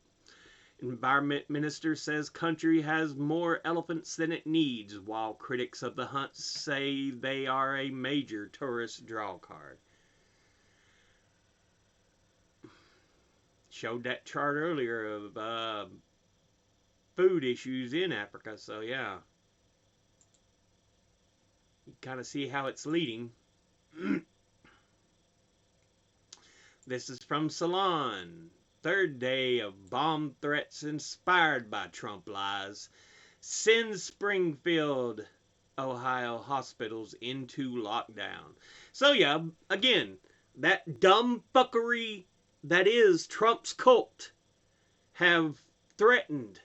Environment Minister says country has more elephants than it needs, while critics of the hunt say they are a major tourist draw card. Showed that chart earlier of food issues in Africa, so yeah. You kind of see how it's leading. This is from Salon. Third day of bomb threats inspired by Trump lies sends Springfield, Ohio hospitals into lockdown. So yeah, again, that dumb fuckery that is Trump's cult have threatened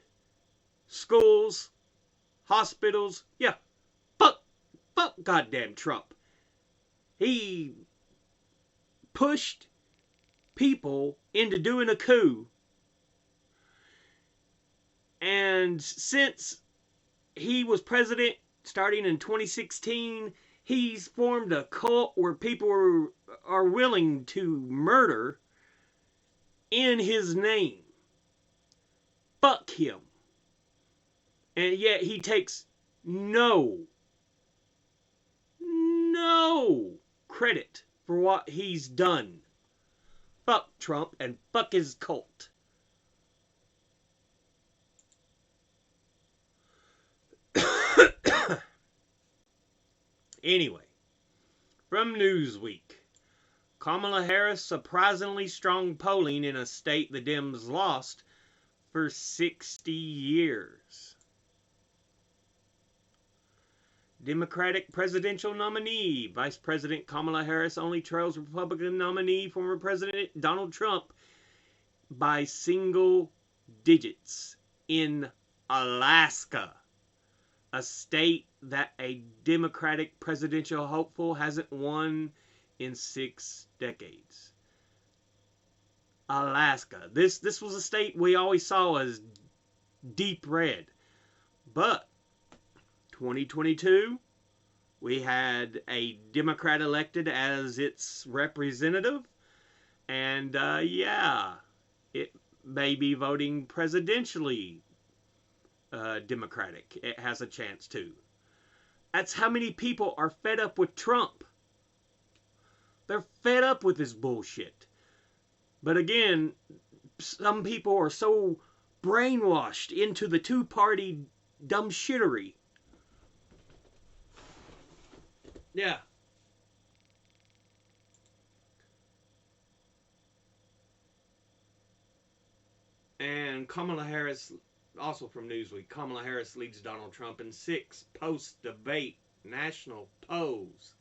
schools, hospitals. Yeah, fuck goddamn Trump. He pushed people into doing a coup, and since he was president starting in 2016, he's formed a cult where people are willing to murder in his name. Fuck him. And yet he takes no credit for what he's done. Fuck Trump and fuck his cult. Anyway, from Newsweek. Kamala Harris surprisingly strong polling in a state the Dems lost for 60 years. Democratic presidential nominee, Vice President Kamala Harris only trails Republican nominee former President Donald Trump by single digits in Alaska, a state that a Democratic presidential hopeful hasn't won in 6 decades. Alaska. This was a state we always saw as deep red. But 2022, we had a Democrat elected as its representative. And it may be voting presidentially Democratic. It has a chance to. That's how many people are fed up with Trump. They're fed up with this bullshit. But again, some people are so brainwashed into the two-party dumb shittery. Yeah. And Kamala Harris, also from Newsweek, Kamala Harris leads Donald Trump in 6 post-debate national polls.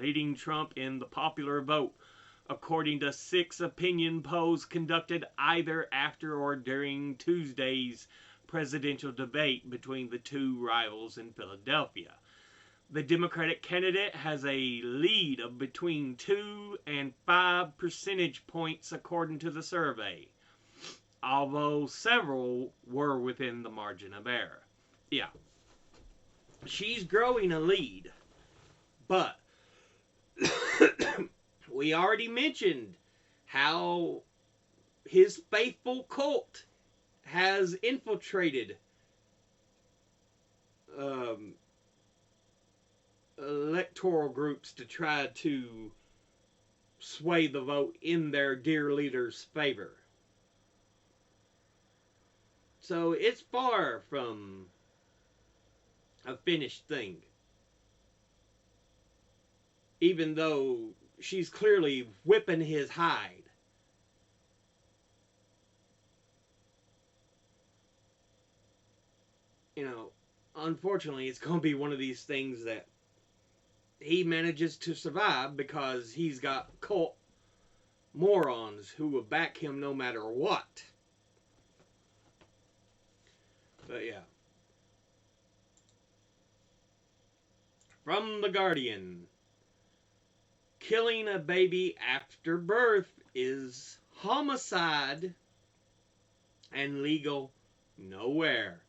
Leading Trump in the popular vote, according to 6 opinion polls conducted either after or during Tuesday's presidential debate between the two rivals in Philadelphia. The Democratic candidate has a lead of between 2 and 5 percentage points according to the survey, although several were within the margin of error. Yeah. She's growing a lead, but we already mentioned how his faithful cult has infiltrated electoral groups to try to sway the vote in their dear leader's favor. So it's far from a finished thing. Even though she's clearly whipping his hide. You know, unfortunately, it's going to be one of these things that he manages to survive because he's got cult morons who will back him no matter what. But yeah. From The Guardian. Killing a baby after birth is homicide and legal nowhere.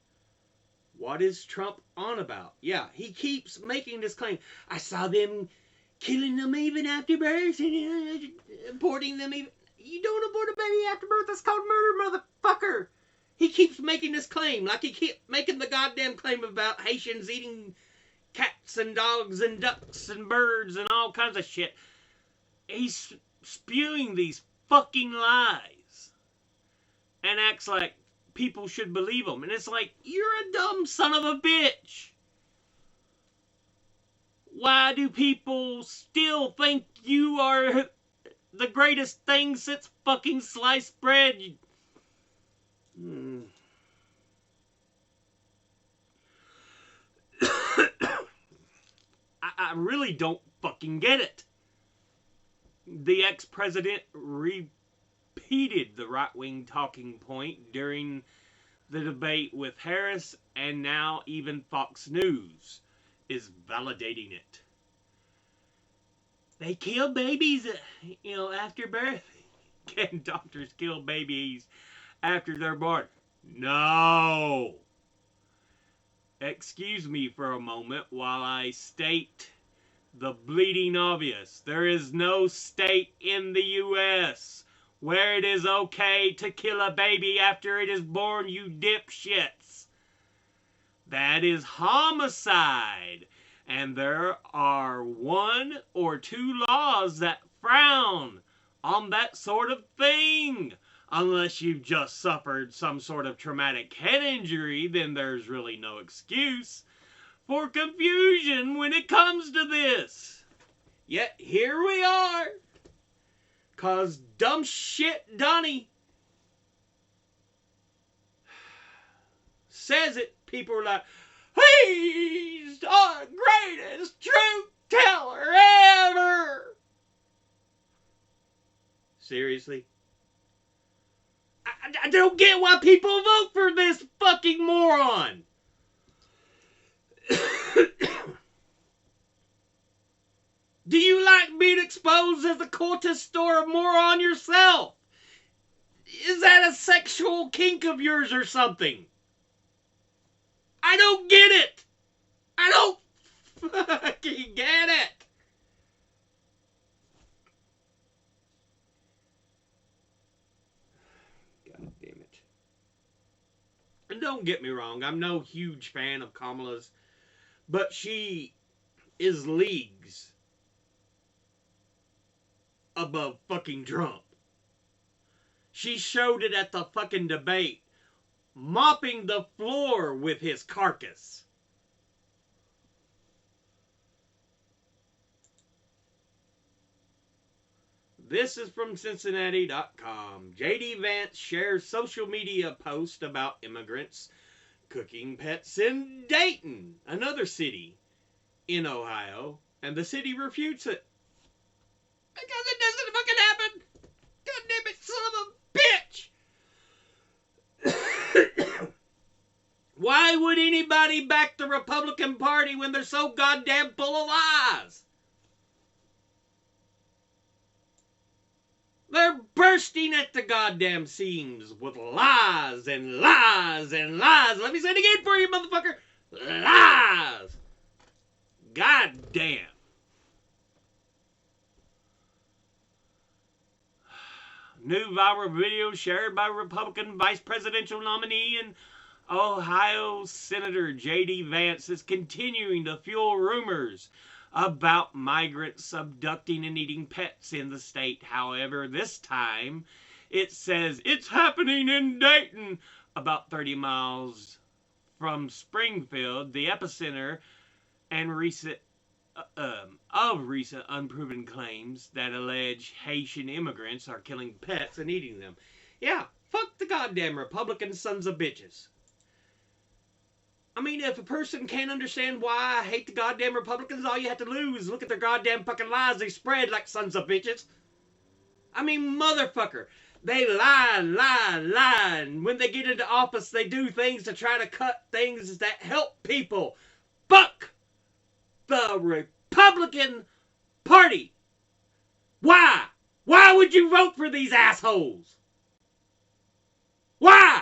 What is Trump on about? Yeah, he keeps making this claim. I saw them killing them even after birth and aborting them even. You don't abort a baby after birth. That's called murder, motherfucker. He keeps making this claim. Like he keeps making the goddamn claim about Haitians eating cats and dogs and ducks and birds and all kinds of shit. He's spewing these fucking lies and acts like people should believe him. And it's like, you're a dumb son of a bitch. Why do people still think you are the greatest thing since fucking sliced bread? I really don't fucking get it. The ex-president repeated the right-wing talking point during the debate with Harris, and now even Fox News is validating it. They kill babies, after birth. Can doctors kill babies after they're born? No. Excuse me for a moment while I state the bleeding obvious. There is no state in the U.S. where it is okay to kill a baby after it is born, you dipshits. That is homicide. And there are 1 or 2 laws that frown on that sort of thing. Unless you've just suffered some sort of traumatic head injury, then there's really no excuse for confusion when it comes to this. Yet here we are. 'Cause dumb shit Donnie says it, people are like, he's the greatest truth teller ever. Seriously? I don't get why people vote for this fucking moron. Do you like being exposed as a cultist or a moron yourself? Is that a sexual kink of yours or something? I don't get it. I don't fucking get it. God damn it. And don't get me wrong, I'm no huge fan of Kamala's, but she is leagues above fucking Trump. She showed it at the fucking debate, mopping the floor with his carcass. This is from Cincinnati.com. J.D. Vance shares social media post about immigrants cooking pets in Dayton, another city in Ohio, and the city refutes it. Because it doesn't fucking happen. God damn it, son of a bitch. Why would anybody back the Republican Party when they're so goddamn full of lies? They're bursting at the goddamn seams with lies and lies and lies. Let me say it again for you, motherfucker. Lies. God damn. New viral video shared by Republican vice presidential nominee and Ohio Senator J.D. Vance is continuing to fuel rumors about migrants abducting and eating pets in the state. However, this time it says it's happening in Dayton, about 30 miles from Springfield, the epicenter and recent unproven claims that allege Haitian immigrants are killing pets and eating them. Yeah, fuck the goddamn Republican sons of bitches. I mean, if a person can't understand why I hate the goddamn Republicans, all you have to do is look at their goddamn fucking lies they spread like sons of bitches. I mean, motherfucker. They lie, and when they get into office, they do things to try to cut things that help people. Fuck the Republican Party. Why? Why would you vote for these assholes? Why?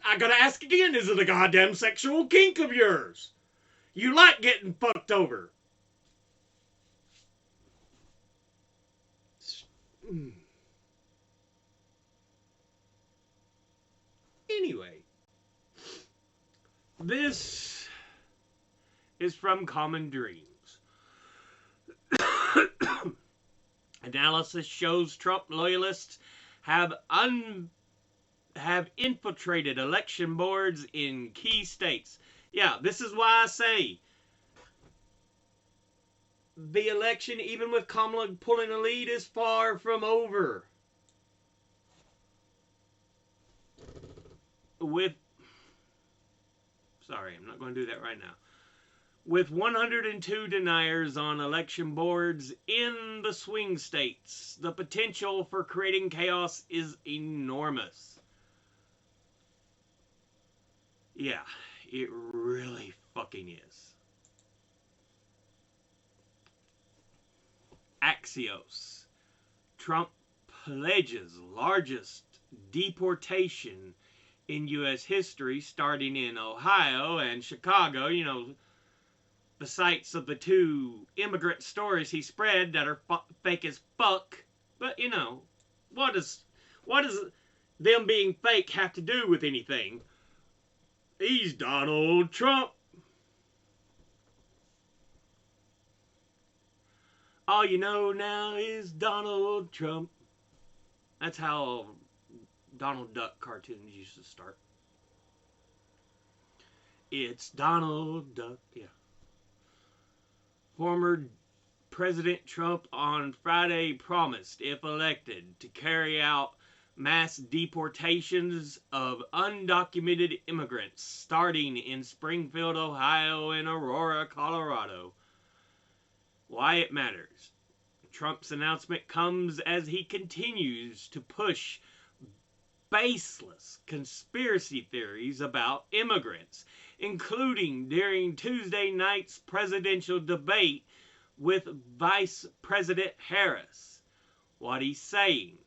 I gotta ask again, is it a goddamn sexual kink of yours? You like getting fucked over. Anyway, this is from Common Dreams. Analysis shows Trump loyalists have infiltrated election boards in key states. Yeah, this is why I say the election, even with Kamala pulling a lead, is far from over. Sorry, I'm not going to do that right now. With 102 deniers on election boards in the swing states, the potential for creating chaos is enormous. Yeah, it really fucking is. Axios. Trump pledges largest deportation in U.S. history, starting in Ohio and Chicago. You know, the sites of the two immigrant stories he spread that are fake as fuck. But, you know, what does them being fake have to do with anything? He's Donald Trump. All you know now is Donald Trump. That's how Donald Duck cartoons used to start. It's Donald Duck, yeah. Former President Trump on Friday promised, if elected, to carry out mass deportations of undocumented immigrants starting in Springfield, Ohio and Aurora, Colorado. Why it matters. Trump's announcement comes as he continues to push baseless conspiracy theories about immigrants, including during Tuesday night's presidential debate with Vice President Harris. What he's saying,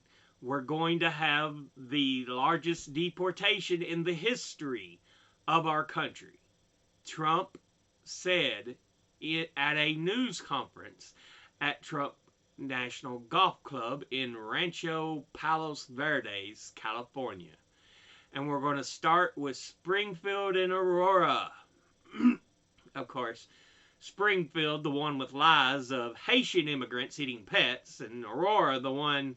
we're going to have the largest deportation in the history of our country. Trump said it at a news conference at Trump National Golf Club in Rancho Palos Verdes, California. And we're going to start with Springfield and Aurora. Of course, Springfield, the one with lies of Haitian immigrants eating pets, and Aurora, the one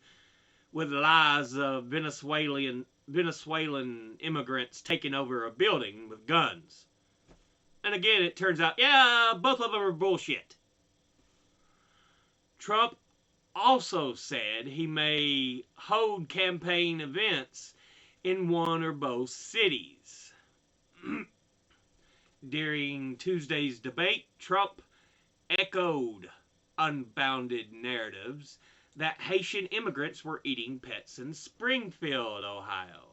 with lies of Venezuelan immigrants taking over a building with guns. And again, it turns out, yeah, both of them are bullshit. Trump also said he may hold campaign events in one or both cities. During Tuesday's debate, Trump echoed unfounded narratives that Haitian immigrants were eating pets in Springfield, Ohio.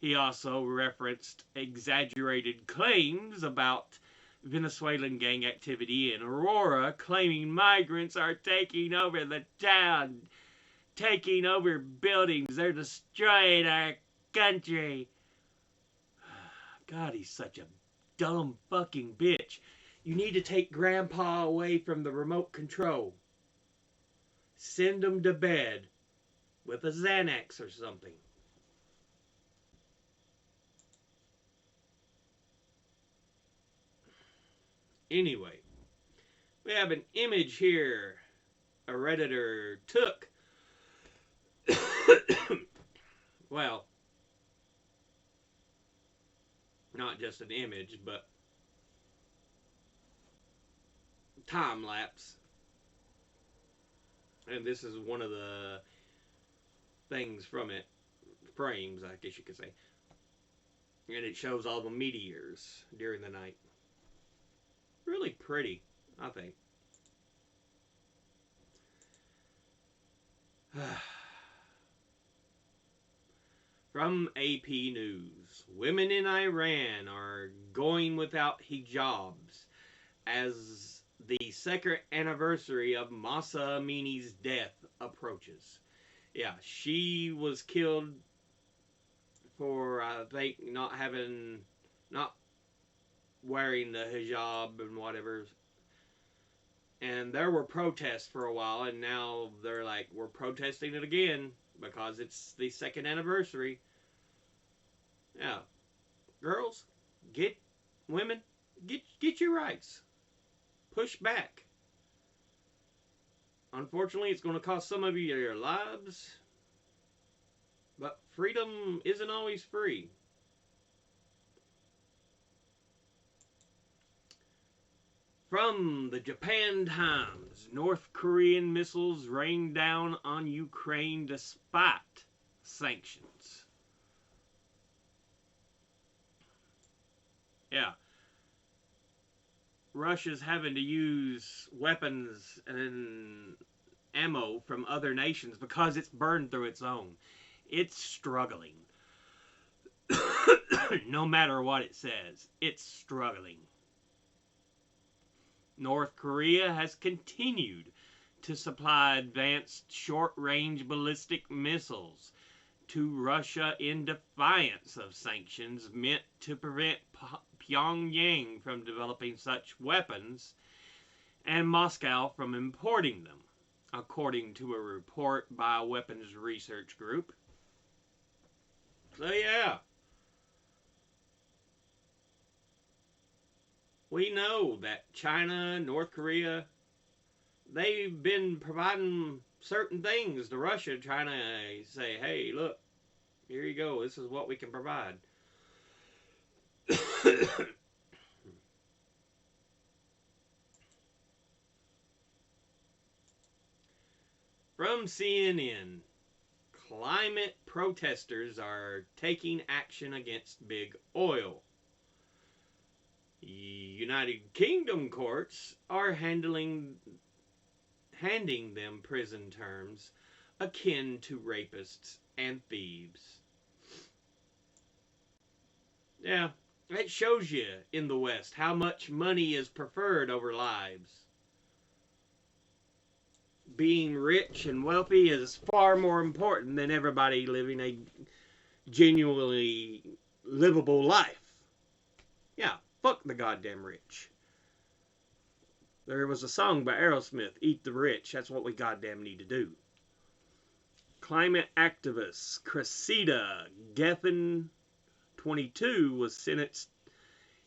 He also referenced exaggerated claims about Venezuelan gang activity in Aurora, claiming migrants are taking over the town, taking over buildings, they're destroying our country. God, he's such a dumb fucking bitch. You need to take Grandpa away from the remote control. Send him to bed with a Xanax or something. Anyway, we have an image here a Redditor took. Well, not just an image, but time lapse. And this is one of the things from it, frames, I guess you could say. And it shows all the meteors during the night. Really pretty, I think. From AP News, women in Iran are going without hijabs as the second anniversary of Mahsa Amini's death approaches. Yeah, she was killed for, I think, not wearing the hijab and whatever. And there were protests for a while, and now they're like, we're protesting it again because it's the second anniversary. Yeah. Girls, women, get your rights. Push back. Unfortunately, it's going to cost some of you your lives, but freedom isn't always free. From the Japan Times, North Korean missiles rained down on Ukraine despite sanctions. Yeah. Russia's having to use weapons and ammo from other nations because it's burned through its own. It's struggling. No matter what it says, it's struggling. North Korea has continued to supply advanced short-range ballistic missiles to Russia in defiance of sanctions meant to prevent Pyongyang from developing such weapons and Moscow from importing them, according to a report by a weapons research group. So yeah, we know that China, North Korea, they've been providing certain things to Russia, trying to say, hey, look, here you go, this is what we can provide. From CNN, climate protesters are taking action against big oil. United Kingdom courts are handing them prison terms akin to rapists and thieves. Yeah, it shows you in the West how much money is preferred over lives. Being rich and wealthy is far more important than everybody living a genuinely livable life. Yeah, fuck the goddamn rich. There was a song by Aerosmith, Eat the Rich. That's what we goddamn need to do. Climate activist Cressida Gethin, 22, was sentenced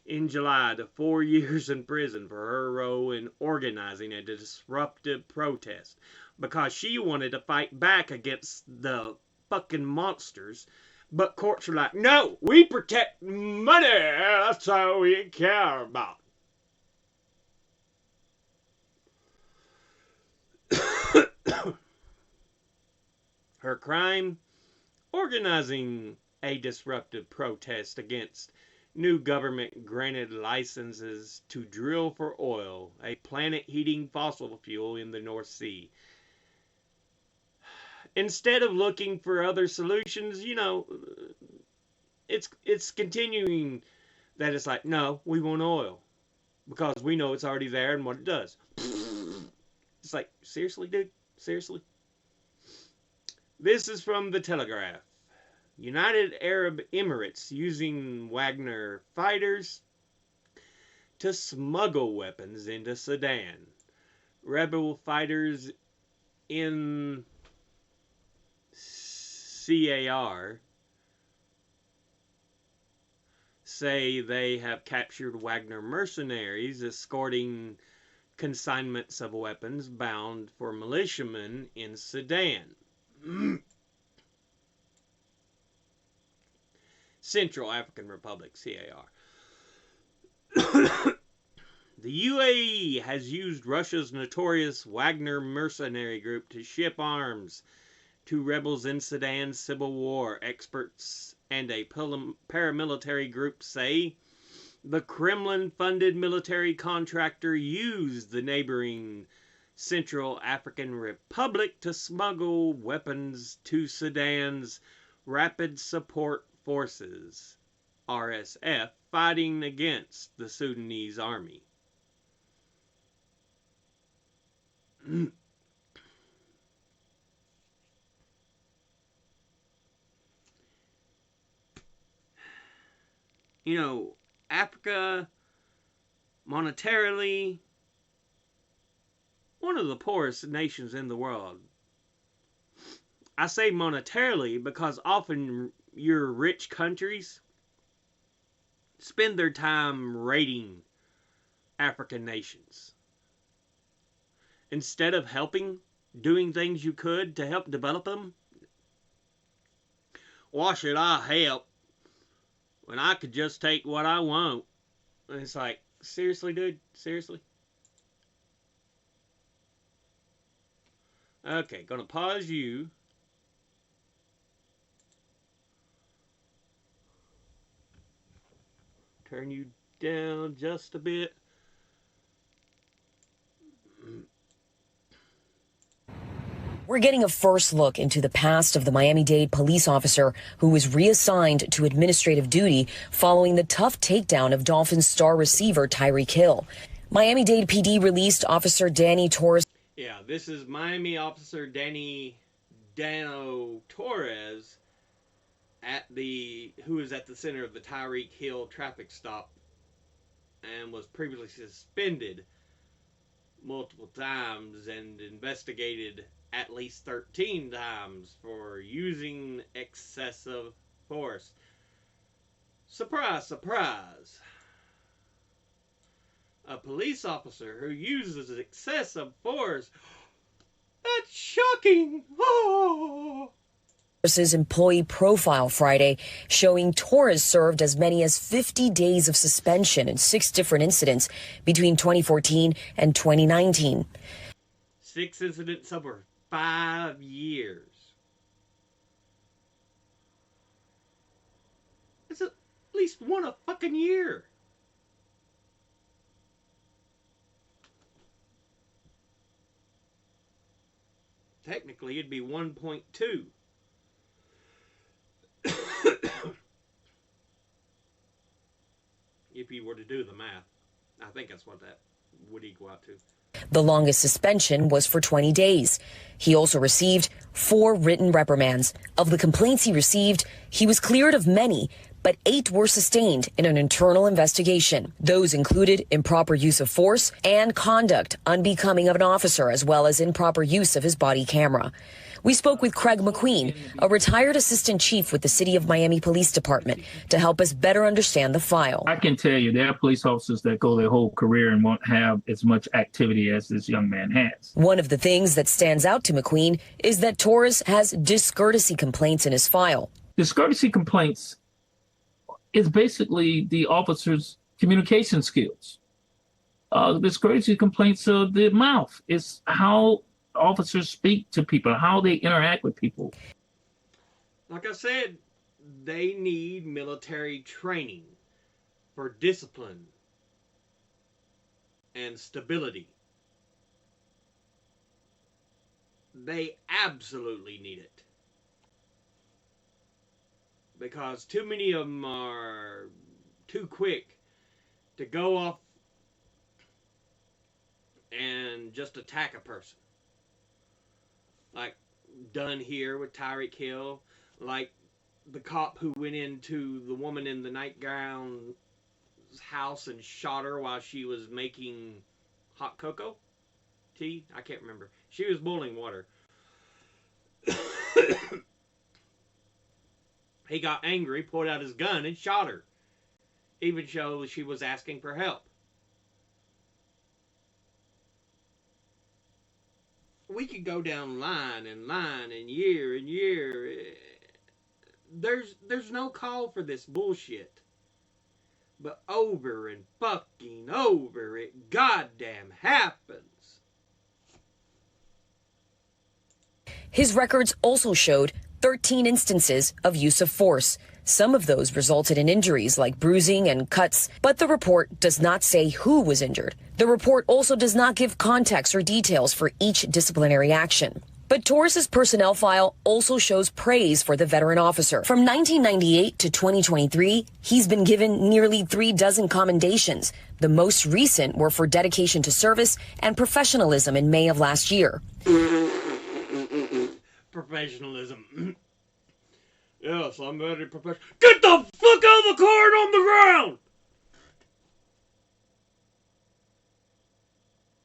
in July to 4 years in prison for her role in organizing a disruptive protest because she wanted to fight back against the fucking monsters. But courts are like, no, we protect money. That's all we care about. Her crime? Organizing a disruptive protest against new government granted licenses to drill for oil, a planet-heating fossil fuel in the North Sea. Instead of looking for other solutions, you know, it's continuing that it's like, no, we want oil because we know it's already there and what it does. It's like, seriously, dude? Seriously? This is from The Telegraph. United Arab Emirates using Wagner fighters to smuggle weapons into Sudan. Rebel fighters in CAR say they have captured Wagner mercenaries escorting consignments of weapons bound for militiamen in Sudan. Central African Republic, CAR. The UAE has used Russia's notorious Wagner mercenary group to ship arms to rebels in Sudan's civil war. Experts and a paramilitary group say the Kremlin-funded military contractor used the neighboring Central African Republic to smuggle weapons to Sudan's Rapid Support Forces, RSF, fighting against the Sudanese army. You know, Africa, monetarily, one of the poorest nations in the world. I say monetarily because often your rich countries spend their time raiding African nations. Instead of helping, doing things you could to help develop them. Why should I help when I could just take what I want? And it's like, seriously, dude? Seriously? Okay, gonna pause you. Turn you down just a bit. We're getting a first look into the past of the Miami-Dade police officer who was reassigned to administrative duty following the tough takedown of Dolphins star receiver Tyreek Hill. Miami-Dade PD released Officer Danny Torres. Yeah, this is Miami officer Dano Torres who is at the center of the Tyreek Hill traffic stop and was previously suspended multiple times and investigated at least 13 times for using excessive force. Surprise, surprise. A police officer who uses excessive force. That's shocking. Oh. Torres's employee profile Friday showing Torres served as many as 50 days of suspension in 6 different incidents between 2014 and 2019. 6 incidents over 5 years. It's at least one a fucking year. Technically, it'd be 1.2. If you were to do the math. I think that's what that would equal out to. The longest suspension was for 20 days. He also received 4 written reprimands. Of the complaints he received, he was cleared of many, but 8 were sustained in an internal investigation. Those included improper use of force and conduct unbecoming of an officer, as well as improper use of his body camera. We spoke with Craig McQueen, a retired assistant chief with the City of Miami Police Department, to help us better understand the file. I can tell you there are police officers that go their whole career and won't have as much activity as this young man has. One of the things that stands out to McQueen is that Torres has discourtesy complaints in his file. Discourtesy complaints is basically the officer's communication skills. Discourtesy complaints of the mouth. It's how officers speak to people, how they interact with people. Like I said, they need military training for discipline and stability. They absolutely need it. Because too many of them are too quick to go off and just attack a person. Like done here with Tyreek Hill, like the cop who went into the woman in the nightgown's house and shot her while she was making hot cocoa tea. I can't remember. She was boiling water. He got angry, pulled out his gun, and shot her. Even though she was asking for help. We could go down line and line and year and year. There's no call for this bullshit. But over and fucking over it goddamn happens. His records also showed 13 instances of use of force. Some of those resulted in injuries like bruising and cuts, but the report does not say who was injured. The report also does not give context or details for each disciplinary action. But Torres's personnel file also shows praise for the veteran officer. From 1998 to 2023, he's been given nearly 36 commendations. The most recent were for dedication to service and professionalism in May of last year. Professionalism. Yes, I'm very professional. Get the fuck out of the car and on the ground!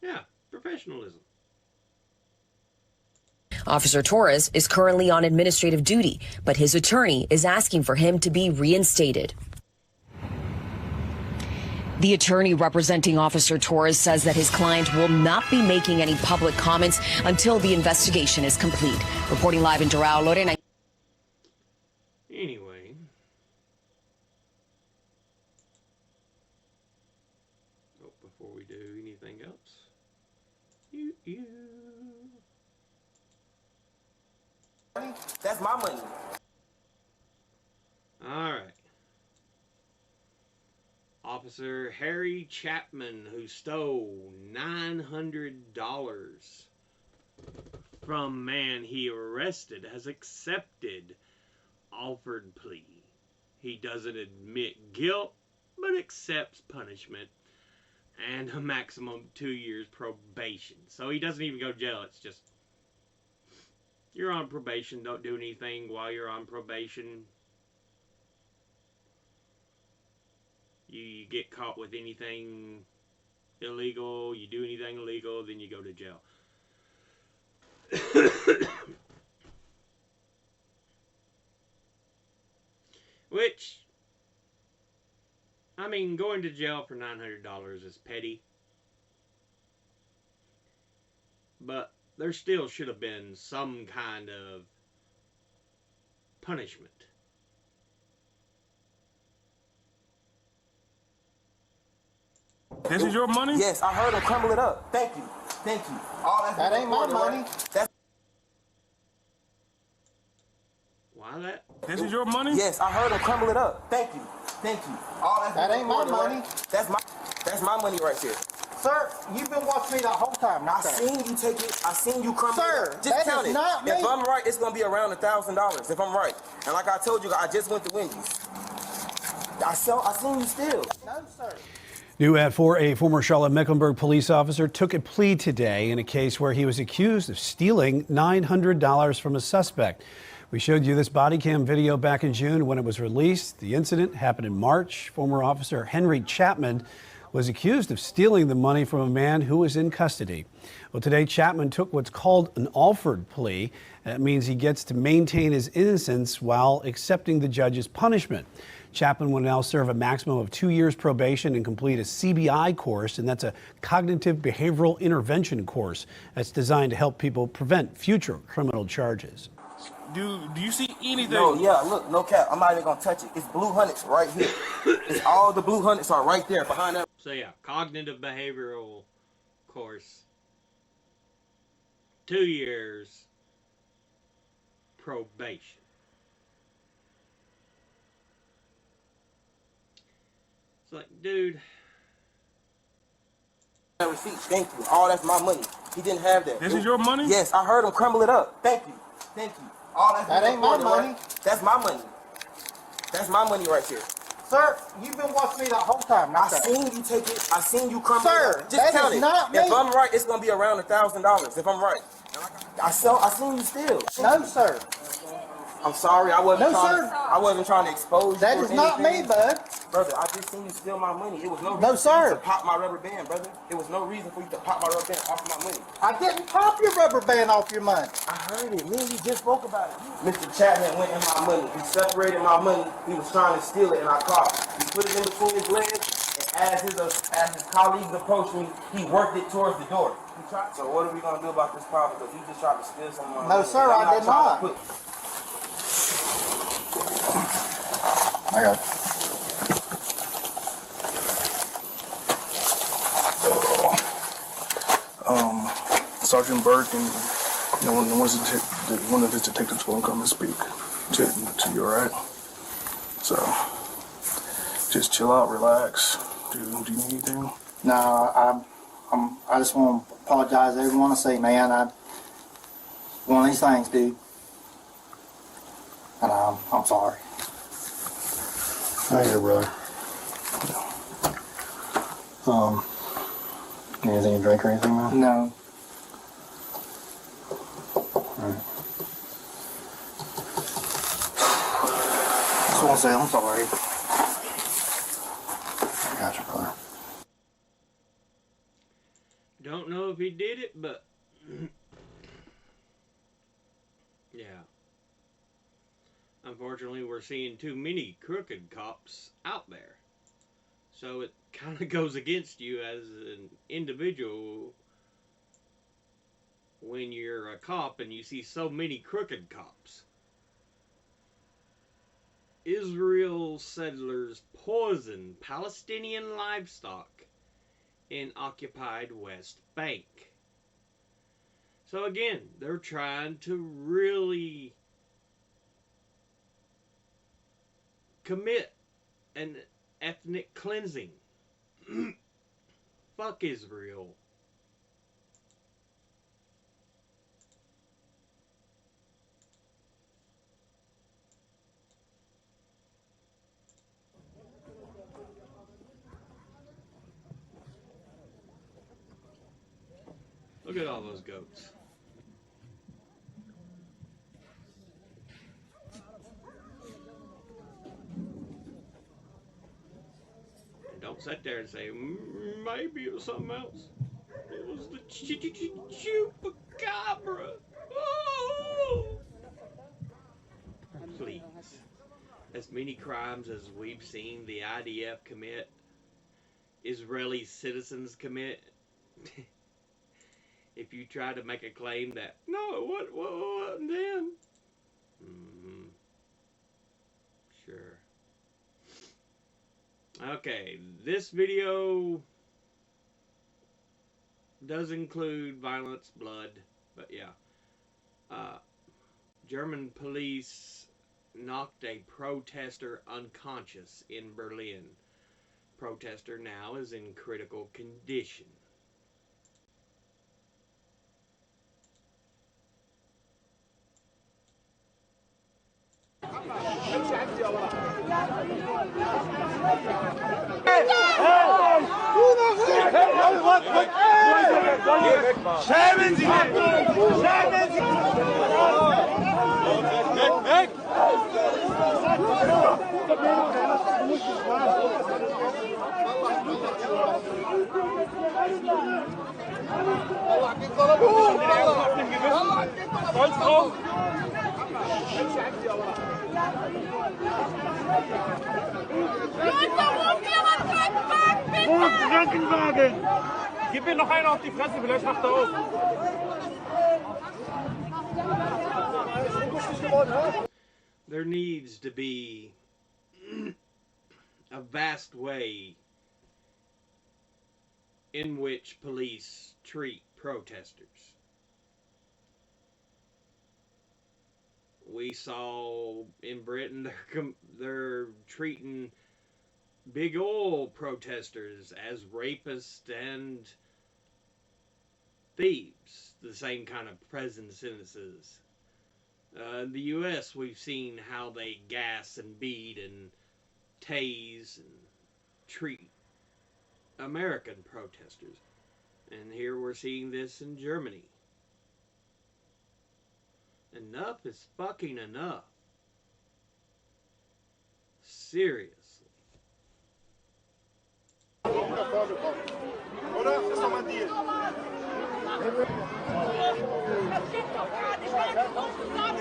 Yeah, professionalism. Officer Torres is currently on administrative duty, but his attorney is asking for him to be reinstated. The attorney representing Officer Torres says that his client will not be making any public comments until the investigation is complete. Reporting live in Doral, Lorena. Anyway. Oh, before we do anything else. That's my money. Alright. Officer Harry Chapman, who stole $900 from man he arrested, has accepted offered plea. He doesn't admit guilt, but accepts punishment and a maximum of 2 years probation. So he doesn't even go to jail. It's just you're on probation. Don't do anything while you're on probation. You get caught with anything illegal, you do anything illegal, then you go to jail. Which, I mean, going to jail for $900 is petty. But there still should have been some kind of punishment. This is your money? Yes, I heard him crumble it up. Thank you. Thank you. That ain't my money. That's Why that? This is your money? Yes, I heard him crumble it up. Thank you. Thank you. That ain't my money. That's my money right there. Sir, you've been watching me the whole time. I seen you take it. I seen you crumble it. Sir, Just that count is it. not me. If I'm right, it's gonna be around $1,000. If I'm right, and like I told you, I just went to Wendy's. I seen you steal. No, sir. New at 4, a former Charlotte-Mecklenburg police officer took a plea today in a case where he was accused of stealing $900 from a suspect. We showed you this body cam video back in June when it was released. The incident happened in March. Former officer Henry Chapman was accused of stealing the money from a man who was in custody. Well, today Chapman took what's called an Alford plea. That means he gets to maintain his innocence while accepting the judge's punishment. Chapman will now serve a maximum of 2 years probation and complete a CBI course, and that's a cognitive behavioral intervention course that's designed to help people prevent future criminal charges. Do you see anything? No, yeah, look, no cap. I'm not even gonna touch it. It's blue hundreds right here. It's all the blue hundreds are right there behind that. So yeah, cognitive behavioral course. 2 years probation. It's like, dude. That receipt, thank you. All that's my money. He didn't have that. This is your money? Yes, I heard him crumble it up. Thank you. Thank you. That ain't my money. That's my money. That's my money right here. Sir, you've been watching me the whole time. I seen you take it. I seen you crumble it up. Just that count is it. not me. If I'm right, it's gonna be around $1,000. If I'm right. I seen you steal. No, sir. I'm sorry, I wasn't sir. I wasn't trying to expose you. That is not me, bud. Brother, I just seen you steal my money. It was no reason No, sir. for you to pop my rubber band, brother. It was no reason for you to pop my rubber band off my money. I didn't pop your rubber band off your money. I heard it. Me and you just spoke about it. Mr. Chapman went in my money. He separated my money. He was trying to steal it, and I caught him. He put it in between his legs, and as his colleagues approached me, he worked it towards the door. So what are we gonna do about this problem? Because he just tried to steal some of my money. No, sir, I did not. I got it. Sergeant Burke and one of his detectives will come and speak to you, all right? So, just chill out, relax. Do you need anything? No, I just want to apologize to everyone. I say, man, one of these things, dude. And I'm sorry. I hear, brother. Anything to drink or anything, man? No. Alright. Just want to say I'm sorry. I got you, brother. Don't know if he did it, but yeah. Unfortunately, we're seeing too many crooked cops out there. So it kind of goes against you as an individual when you're a cop and you see so many crooked cops. Israel settlers poison Palestinian livestock in occupied West Bank. So again, they're trying to really commit an ethnic cleansing. Fuck Israel. Look at all those goats. And don't sit there and say, maybe it was something else. It was the chupacabra. Oh! Please. As many crimes as we've seen the IDF commit, Israeli citizens commit, if you try to make a claim that, no, what then? Sure. Okay, this video does include violence, blood, but yeah. German police knocked a protester unconscious in Berlin. Protester now is in critical condition. Schämen Sie sich! Schämen Sie sich! Weg! Stolz drauf! Wo ist Krankenwagen? Gib mir noch einen auf die Fresse, vielleicht macht er auf. There needs to be a vast way in which police treat protesters. We saw in Britain they're treating big oil protesters as rapists and thieves, the same kind of prison sentences. In the U.S., we've seen how they gas and beat and tase and treat American protesters. And here we're seeing this in Germany. Enough is fucking enough. Seriously. Oder? Das ist doch mal ein Deal.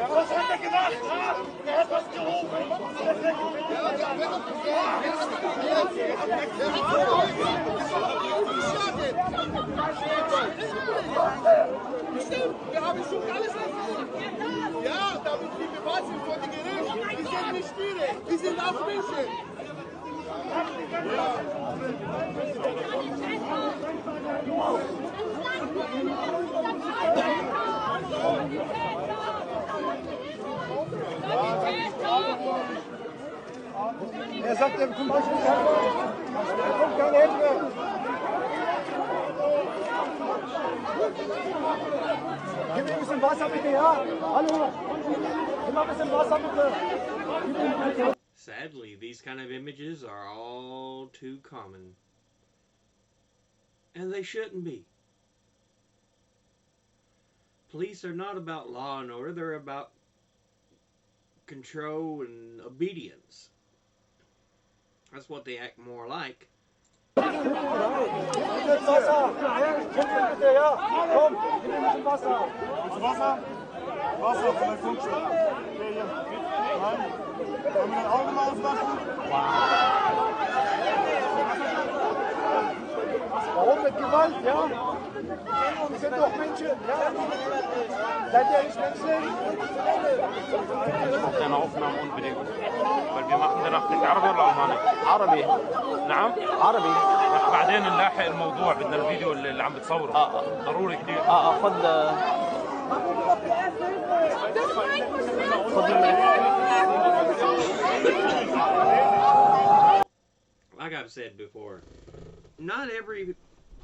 Was hat er gemacht? Er hat was gehoben. Bestimmt, wir haben schon alles gesehen. Ja, damit wir beweisen vor die Gericht. Wir sind nicht Tiere, wir sind auch Menschen. Er sagt, er kommt keine Hilfe. Gib mir ein bisschen Wasser bitte, ja? Hallo? Gib mal ein bisschen Wasser bitte. Sadly, these kind of images are all too common. And they shouldn't be. Police are not about law and order, they're about control and obedience. That's what they act more like. Wasser! Bitte, ja! Komm, gib mir ein bisschen Wasser! Wasser? Wasser, vielleicht Funkschuh. Hier. Nein? Wollen wir den Augen mal aufmachen? Warum mit Gewalt, ja? Wir sind doch Menschen, ja? Seid ihr nicht menschlich? Ich mache deine Aufnahmen unbedingt. Weil wir machen danach nicht عربي ولا ألماني؟ عربي. نعم؟ عربي. بعدين نلاحق الموضوع بدنا الفيديو اللي عم بتصوره. ضروري كثير. خد Like I've said before, not every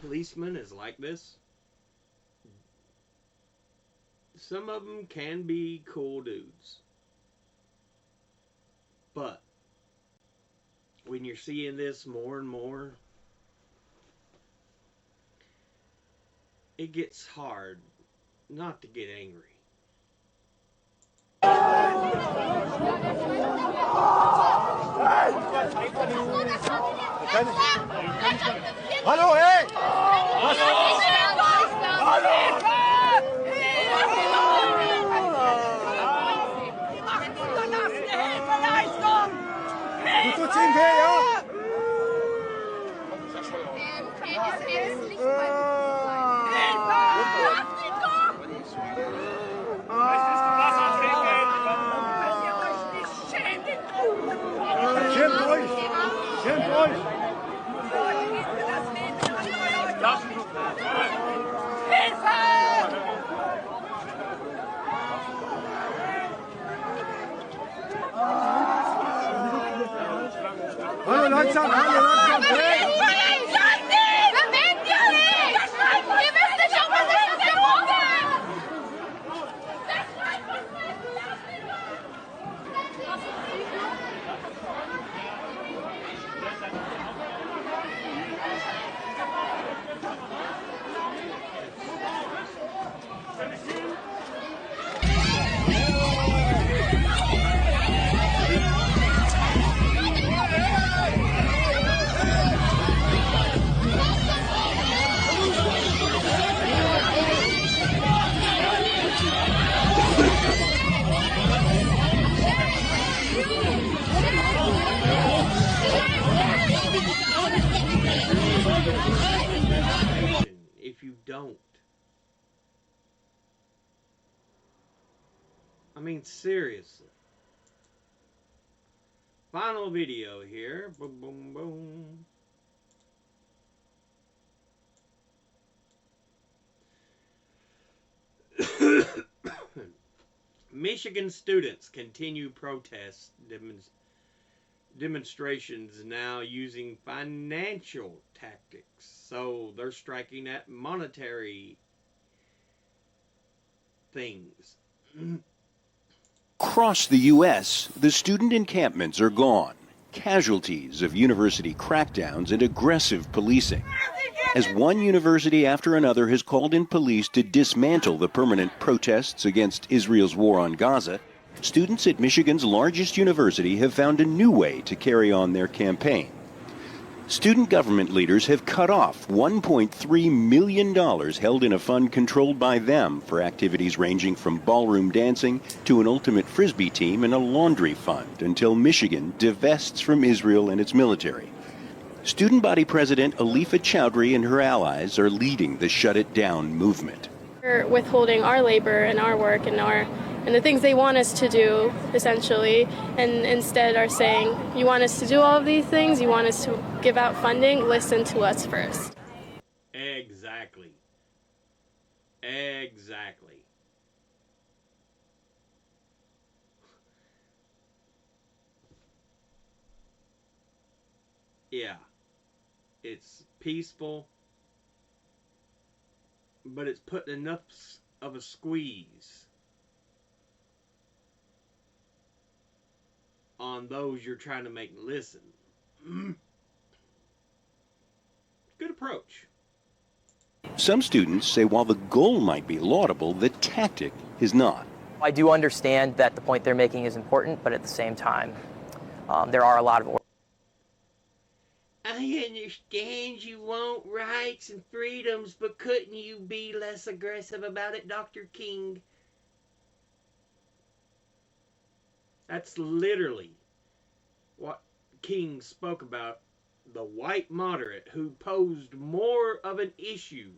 policeman is like this. Some of them can be cool dudes. But when you're seeing this more and more, it gets hard not to get angry. Hallo, hey! Du tut's ihm weh, ja? Schämt euch! Schämt euch! Hallo langsam, hallo langsam! Hey! If you don't. I mean, seriously. Final video here. Boom, boom, boom. Michigan students continue protest demonstrations now using financial tactics. So they're striking at monetary things. Across the U.S., the student encampments are gone, casualties of university crackdowns and aggressive policing. As one university after another has called in police to dismantle the permanent protests against Israel's war on Gaza, students at Michigan's largest university have found a new way to carry on their campaign. Student government leaders have cut off $1.3 million held in a fund controlled by them for activities ranging from ballroom dancing to an ultimate frisbee team and a laundry fund until Michigan divests from Israel and its military. Student body president Alifa Chowdhury and her allies are leading the Shut It Down movement. We're withholding our labor and our work and the things they want us to do, essentially, and instead are saying, you want us to do all of these things, you want us to give out funding, listen to us first. Exactly. Exactly. Yeah. It's peaceful, but it's putting enough of a squeeze on those you're trying to make listen. Good approach. Some students say while the goal might be laudable, the tactic is not. I do understand that the point they're making is important, but at the same time, there are a lot of... I understand you want rights and freedoms, but couldn't you be less aggressive about it, Dr. King? That's literally what King spoke about, the white moderate who posed more of an issue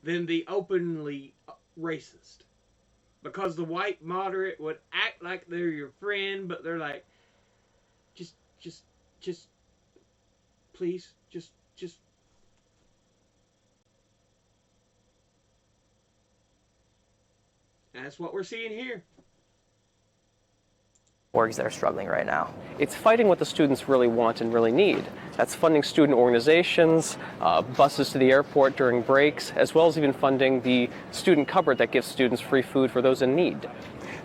than the openly racist. Because the white moderate would act like they're your friend, but they're like, just, please, just. And that's what we're seeing here. Orgs that are struggling right now. It's fighting what the students really want and really need. That's funding student organizations, buses to the airport during breaks, as well as even funding the student cupboard that gives students free food for those in need.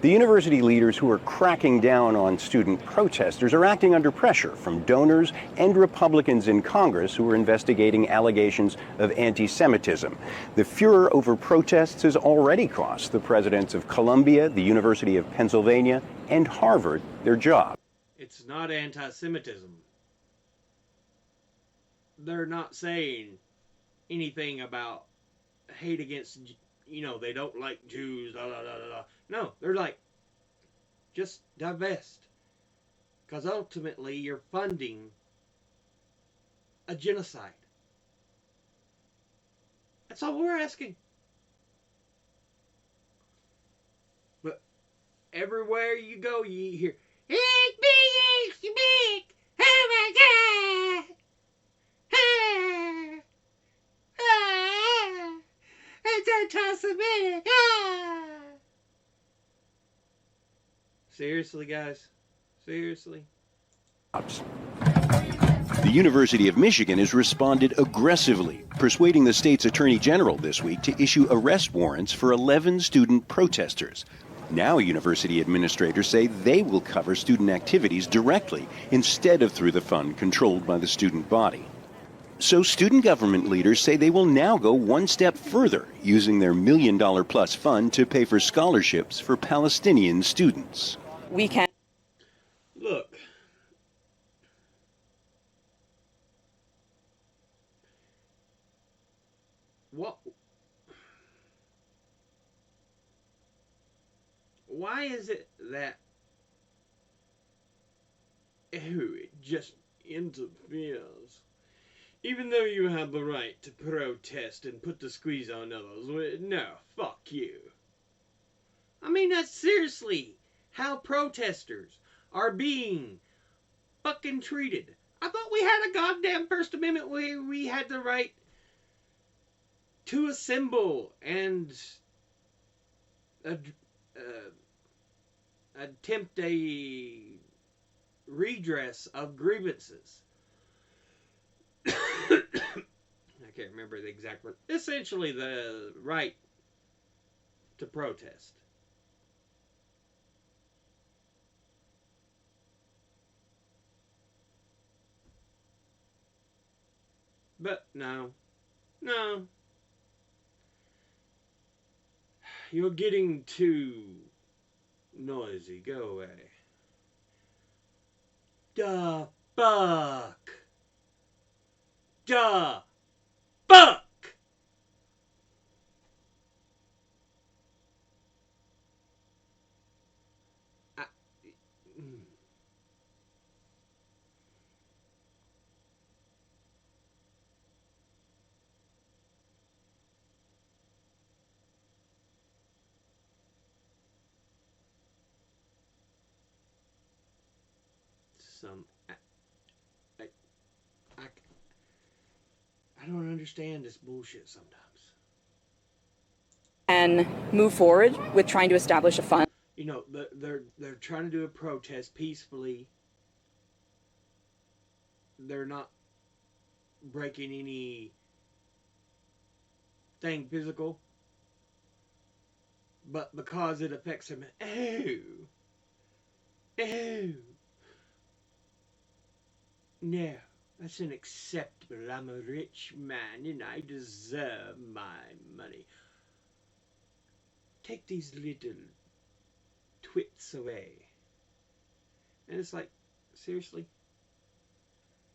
The university leaders who are cracking down on student protesters are acting under pressure from donors and Republicans in Congress who are investigating allegations of anti-Semitism. The furor over protests has already cost the presidents of Columbia, the University of Pennsylvania, and Harvard their jobs. It's not anti-Semitism. They're not saying anything about hate against, they don't like Jews, da, da, da, da, da. No, they're like, just divest. Because ultimately you're funding a genocide. That's all we're asking. But everywhere you go, you hear, it's big, it's big, oh my God. It's anti-Semitic. Seriously, guys? Seriously? The University of Michigan has responded aggressively, persuading the state's attorney general this week to issue arrest warrants for 11 student protesters. Now university administrators say they will cover student activities directly instead of through the fund controlled by the student body. So student government leaders say they will now go one step further, using their $1 million-plus fund to pay for scholarships for Palestinian students. We can. Look. What? Why is it that it just interferes? Even though you have the right to protest and put the squeeze on others, no, fuck you. I mean, that's seriously how protesters are being fucking treated. I thought we had a goddamn First Amendment where we had the right to assemble and attempt a redress of grievances. I can't remember the exact word. Essentially, the right to protest. But no. You're getting too noisy. Go away. The fuck? The fuck? I don't understand this bullshit sometimes. And move forward with trying to establish a fund. They're trying to do a protest peacefully. They're not breaking anything physical. But because it affects them, no, that's unacceptable. I'm a rich man and I deserve my money. Take these little twits away. And it's like, seriously?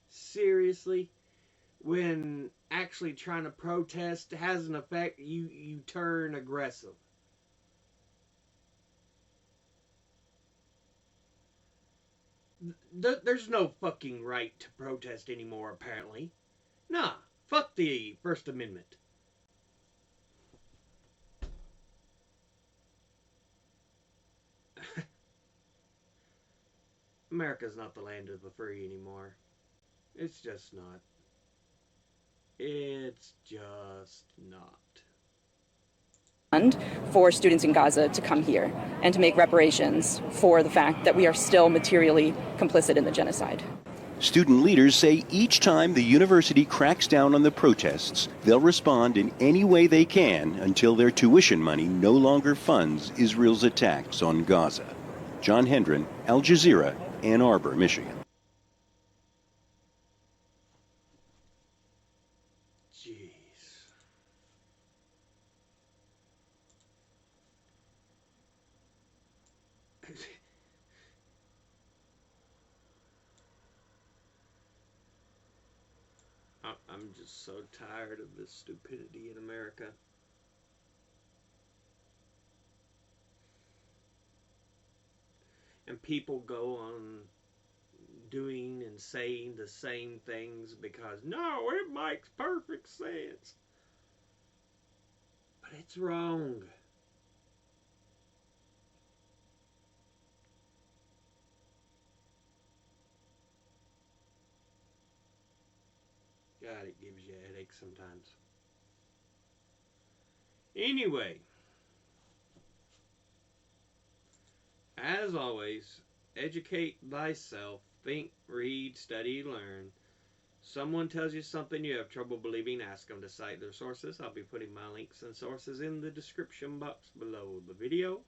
Seriously? When actually trying to protest has an effect, you turn aggressive. There's no fucking right to protest anymore, apparently. Nah, fuck the First Amendment. America's not the land of the free anymore. It's just not. It's just not. For students in Gaza to come here and to make reparations for the fact that we are still materially complicit in the genocide. Student leaders say each time the university cracks down on the protests, they'll respond in any way they can until their tuition money no longer funds Israel's attacks on Gaza. John Hendren, Al Jazeera, Ann Arbor, Michigan. I'm just so tired of this stupidity in America. And people go on doing and saying the same things because, no, it makes perfect sense. But it's wrong. God, it gives you a headache sometimes. Anyway, as always, educate thyself, think, read, study, learn. Someone tells you something you have trouble believing, ask them to cite their sources. I'll be putting my links and sources in the description box below the video.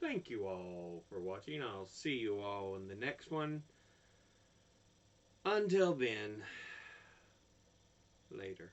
Thank you all for watching. I'll see you all in the next one. Until then, later.